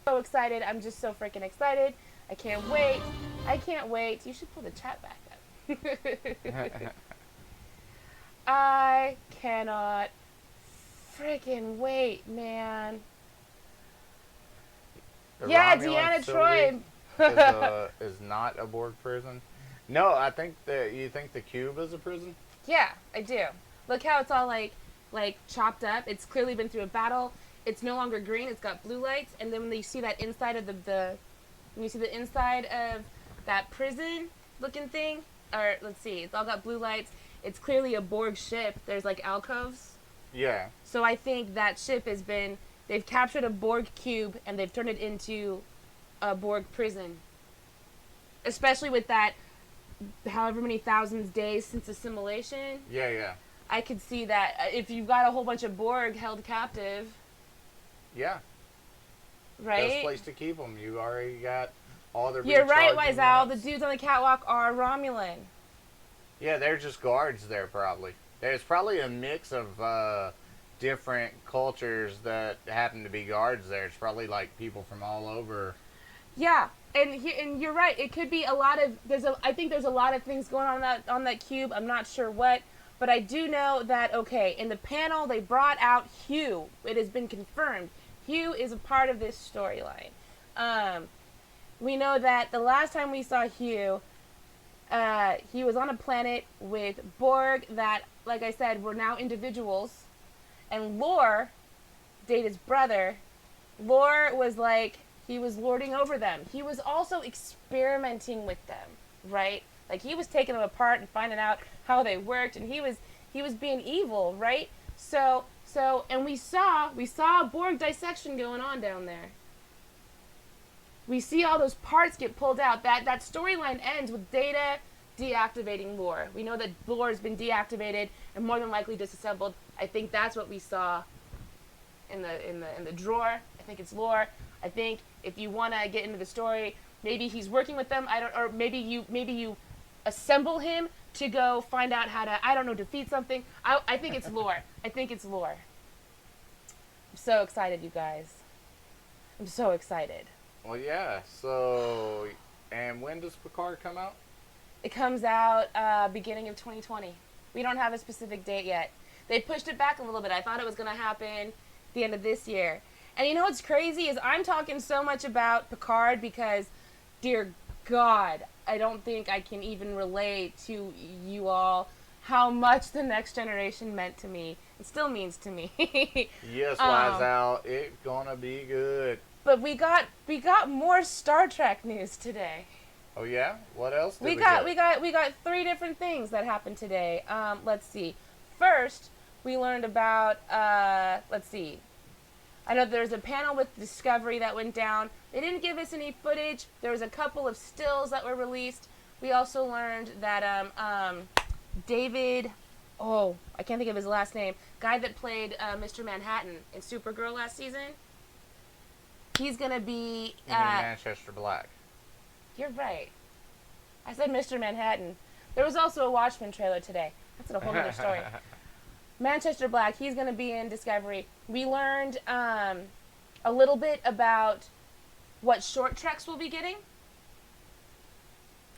So excited. I'm just so freaking excited. I can't wait. I can't wait. You should pull the chat back up. I cannot freaking wait, man. The Yeah, Romulan Deanna Troi is not a Borg prison. No, I think you think the cube is a prison? Yeah, I do. Look how it's all like chopped up. It's clearly been through a battle. It's no longer green. It's got blue lights. And then when you see that inside of when you see the inside of that prison looking thing, or let's see, it's all got blue lights. It's clearly a Borg ship. There's like alcoves Yeah. So I think that ship has been, they've captured a Borg cube and they've turned it into a Borg prison. Especially with that, however many thousands days since assimilation. Yeah, yeah. I could see that if you've got a whole bunch of Borg held captive. Yeah. Right? Best place to keep them. You already got all their. You're right, recharging Wiseau. The units. dudes on the catwalk are Romulan. Yeah, they're just guards there, probably. There's probably a mix of different cultures that happen to be guards there. It's probably like people from all over. Yeah, and you're right. It could be a lot of. I think there's a lot of things going on that cube. I'm not sure what, but I do know that in the panel they brought out Hugh. It has been confirmed. Hugh is a part of this storyline. We know that the last time we saw Hugh, he was on a planet with Borg that, like I said, were now individuals. And Lore, Data's brother, Lore was like, he was lording over them. He was also experimenting with them, right? Like, he was taking them apart and finding out how they worked, and he was being evil, right? So, and we saw Borg dissection going on down there. We see all those parts get pulled out. That storyline ends with Data deactivating Lore. We know that Lore has been deactivated and more than likely disassembled. I think that's what we saw in the drawer. I think it's Lore. I think if you want to get into the story, maybe he's working with them. Or maybe you assemble him to go find out how to defeat something. I think it's Lore. I think it's Lore. I'm so excited, you guys. I'm so excited. Well, yeah. So, and when does Picard come out? It comes out beginning of 2020. We don't have a specific date yet. They pushed it back a little bit. I thought it was going to happen the end of this year. And you know what's crazy is I'm talking so much about Picard because, dear God, I don't think I can even relate to you all how much The Next Generation meant to me. It still means to me. Yes, Wiseau, it's gonna be good. But we got more Star Trek news today. Oh yeah? What else did We got 3 different things that happened today. Let's see. First, we learned about let's see. I know there's a panel with Discovery that went down. They didn't give us any footage. There was a couple of stills that were released. We also learned that David, I can't think of his last name, guy that played Mr. Manhattan in Supergirl last season. He's gonna be You mean Manchester Black. You're right. I said Mr. Manhattan. There was also a Watchmen trailer today. That's a whole other story. Manchester Black, he's going to be in Discovery. We learned a little bit about what short treks we'll be getting.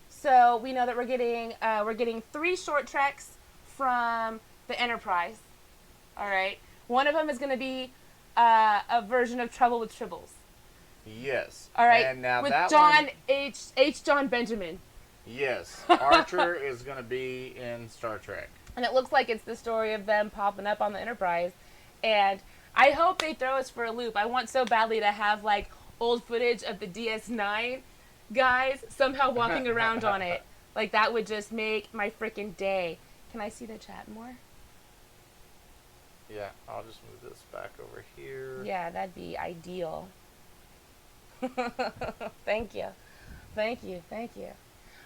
So we know that we're getting 3 short treks from the Enterprise. All right. One of them is going to be a version of Trouble with Tribbles. Yes. All right. And now with that John one, H. John Benjamin. Yes. Archer is going to be in Star Trek. And it looks like it's the story of them popping up on the Enterprise. And I hope they throw us for a loop. I want so badly to have, like, old footage of the DS9 guys somehow walking around on it. Like, that would just make my freaking day. Can I see the chat more? Yeah, I'll just move this back over here. Yeah, that'd be ideal. Thank you.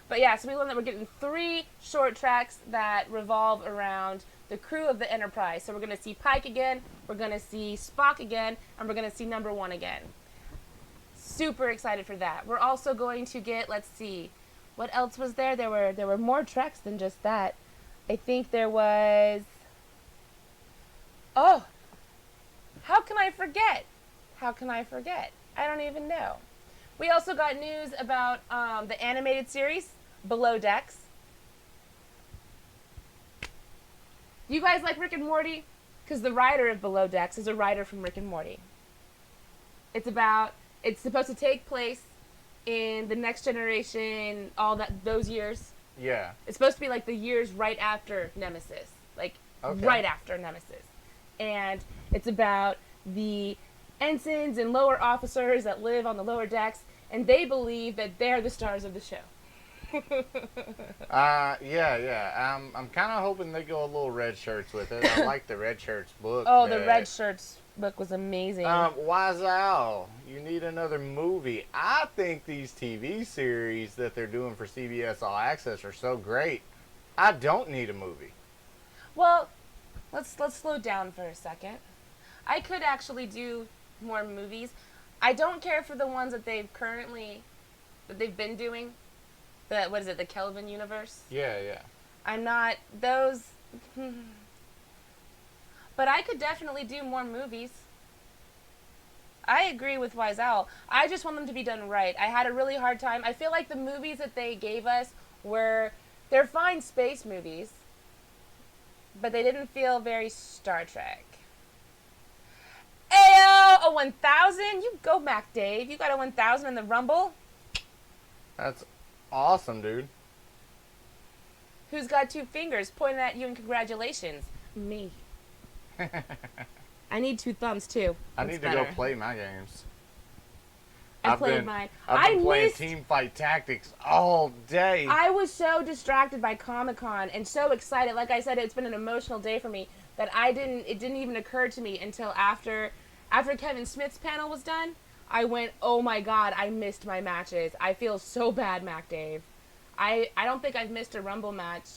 But yeah, so we learned that we're getting 3 short tracks that revolve around the crew of the Enterprise. So we're going to see Pike again, we're going to see Spock again, and we're going to see Number 1 again. Super excited for that. We're also going to get, let's see, what else was there? There were more tracks than just that. I think there was... Oh! How can I forget? I don't even know. We also got news about the animated series, Below Decks. You guys like Rick and Morty? Because the writer of Below Decks is a writer from Rick and Morty. It's supposed to take place in the Next Generation, those years. Yeah. It's supposed to be like the years right after Nemesis. Right after Nemesis. And it's about the ensigns and lower officers that live on the lower decks, and they believe that they're the stars of the show. Yeah. I'm kind of hoping they go a little red shirts with it. I like the red shirts book. Oh, the red shirts book was amazing. Wise you need another movie. I think these TV series that they're doing for CBS All Access are so great. I don't need a movie. Well, let's slow down for a second. I could actually do more movies. I don't care for the ones that they've been doing. What is it, the Kelvin universe? Yeah. I'm not those. But I could definitely do more movies. I agree with Wise Owl. I just want them to be done right. I had a really hard time. I feel like the movies that they gave us they're fine space movies, but they didn't feel very Star Trek. Ayo, a 1,000? You go, Mac Dave. You got a 1,000 in the Rumble? That's awesome, dude. Who's got 2 fingers pointing at you and congratulations? Me. I need 2 thumbs, too. I need to go play my games. I played mine. I've been playing Team Fight Tactics all day. I was so distracted by Comic-Con and so excited. Like I said, it's been an emotional day for me that it didn't even occur to me until after Kevin Smith's panel was done. I went, oh my God, I missed my matches. I feel so bad, Mac Dave. I don't think I've missed a Rumble match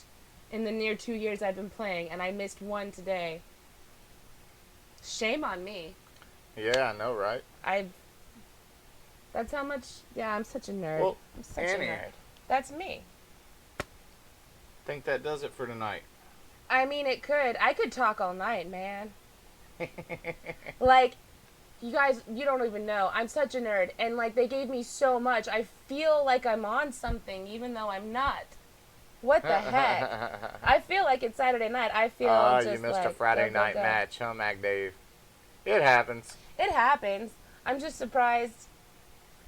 in the near 2 years I've been playing, and I missed one today. Shame on me. Yeah, I know, right? That's how much. Yeah, I'm such a nerd. Well, I'm such Annie, a nerd. That's me. I think that does it for tonight. I mean, it could. I could talk all night, man. Like, you guys, you don't even know. I'm such a nerd. And, like, they gave me so much. I feel like I'm on something, even though I'm not. What the heck? I feel like it's Saturday night. I feel just you missed like, a Friday night match, huh, Mac Dave? It happens. It happens. I'm just surprised.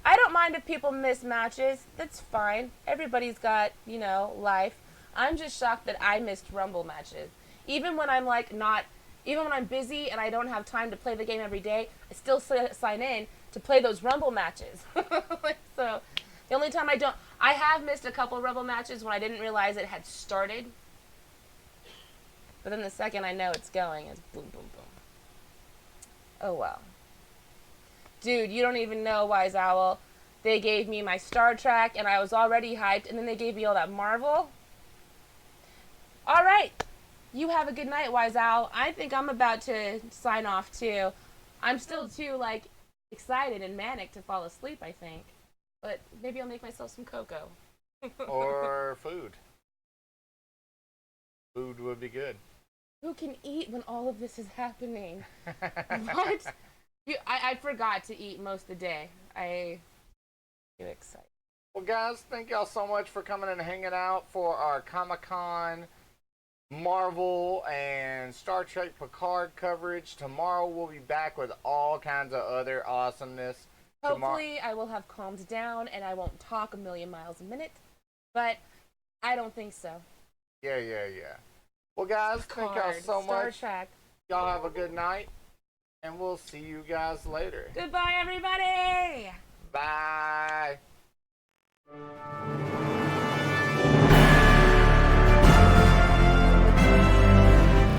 I don't mind if people miss matches. That's fine. Everybody's got, life. I'm just shocked that I missed Rumble matches. Even when I'm even when I'm busy and I don't have time to play the game every day, I still sign in to play those Rumble matches. So, the only time I have missed a couple Rumble matches when I didn't realize it had started. But then the second I know it's going, it's boom, boom, boom. Oh, well. Dude, you don't even know, Wise Owl. They gave me my Star Trek, and I was already hyped, and then they gave me all that Marvel. All right. You have a good night, Wise Owl. I think I'm about to sign off, too. I'm still too, excited and manic to fall asleep, I think. But maybe I'll make myself some cocoa. Or food. Food would be good. Who can eat when all of this is happening? What? I forgot to eat most of the day. I get excited. Well, guys, thank y'all so much for coming and hanging out for our Comic-Con, Marvel, and Star Trek Picard coverage. Tomorrow we'll be back with all kinds of other awesomeness. Hopefully I will have calmed down and I won't talk a million miles a minute. But I don't think so. Yeah. Well, guys, thank y'all so much. Star Trek. Y'all have a good night. And we'll see you guys later. Goodbye, everybody! Bye.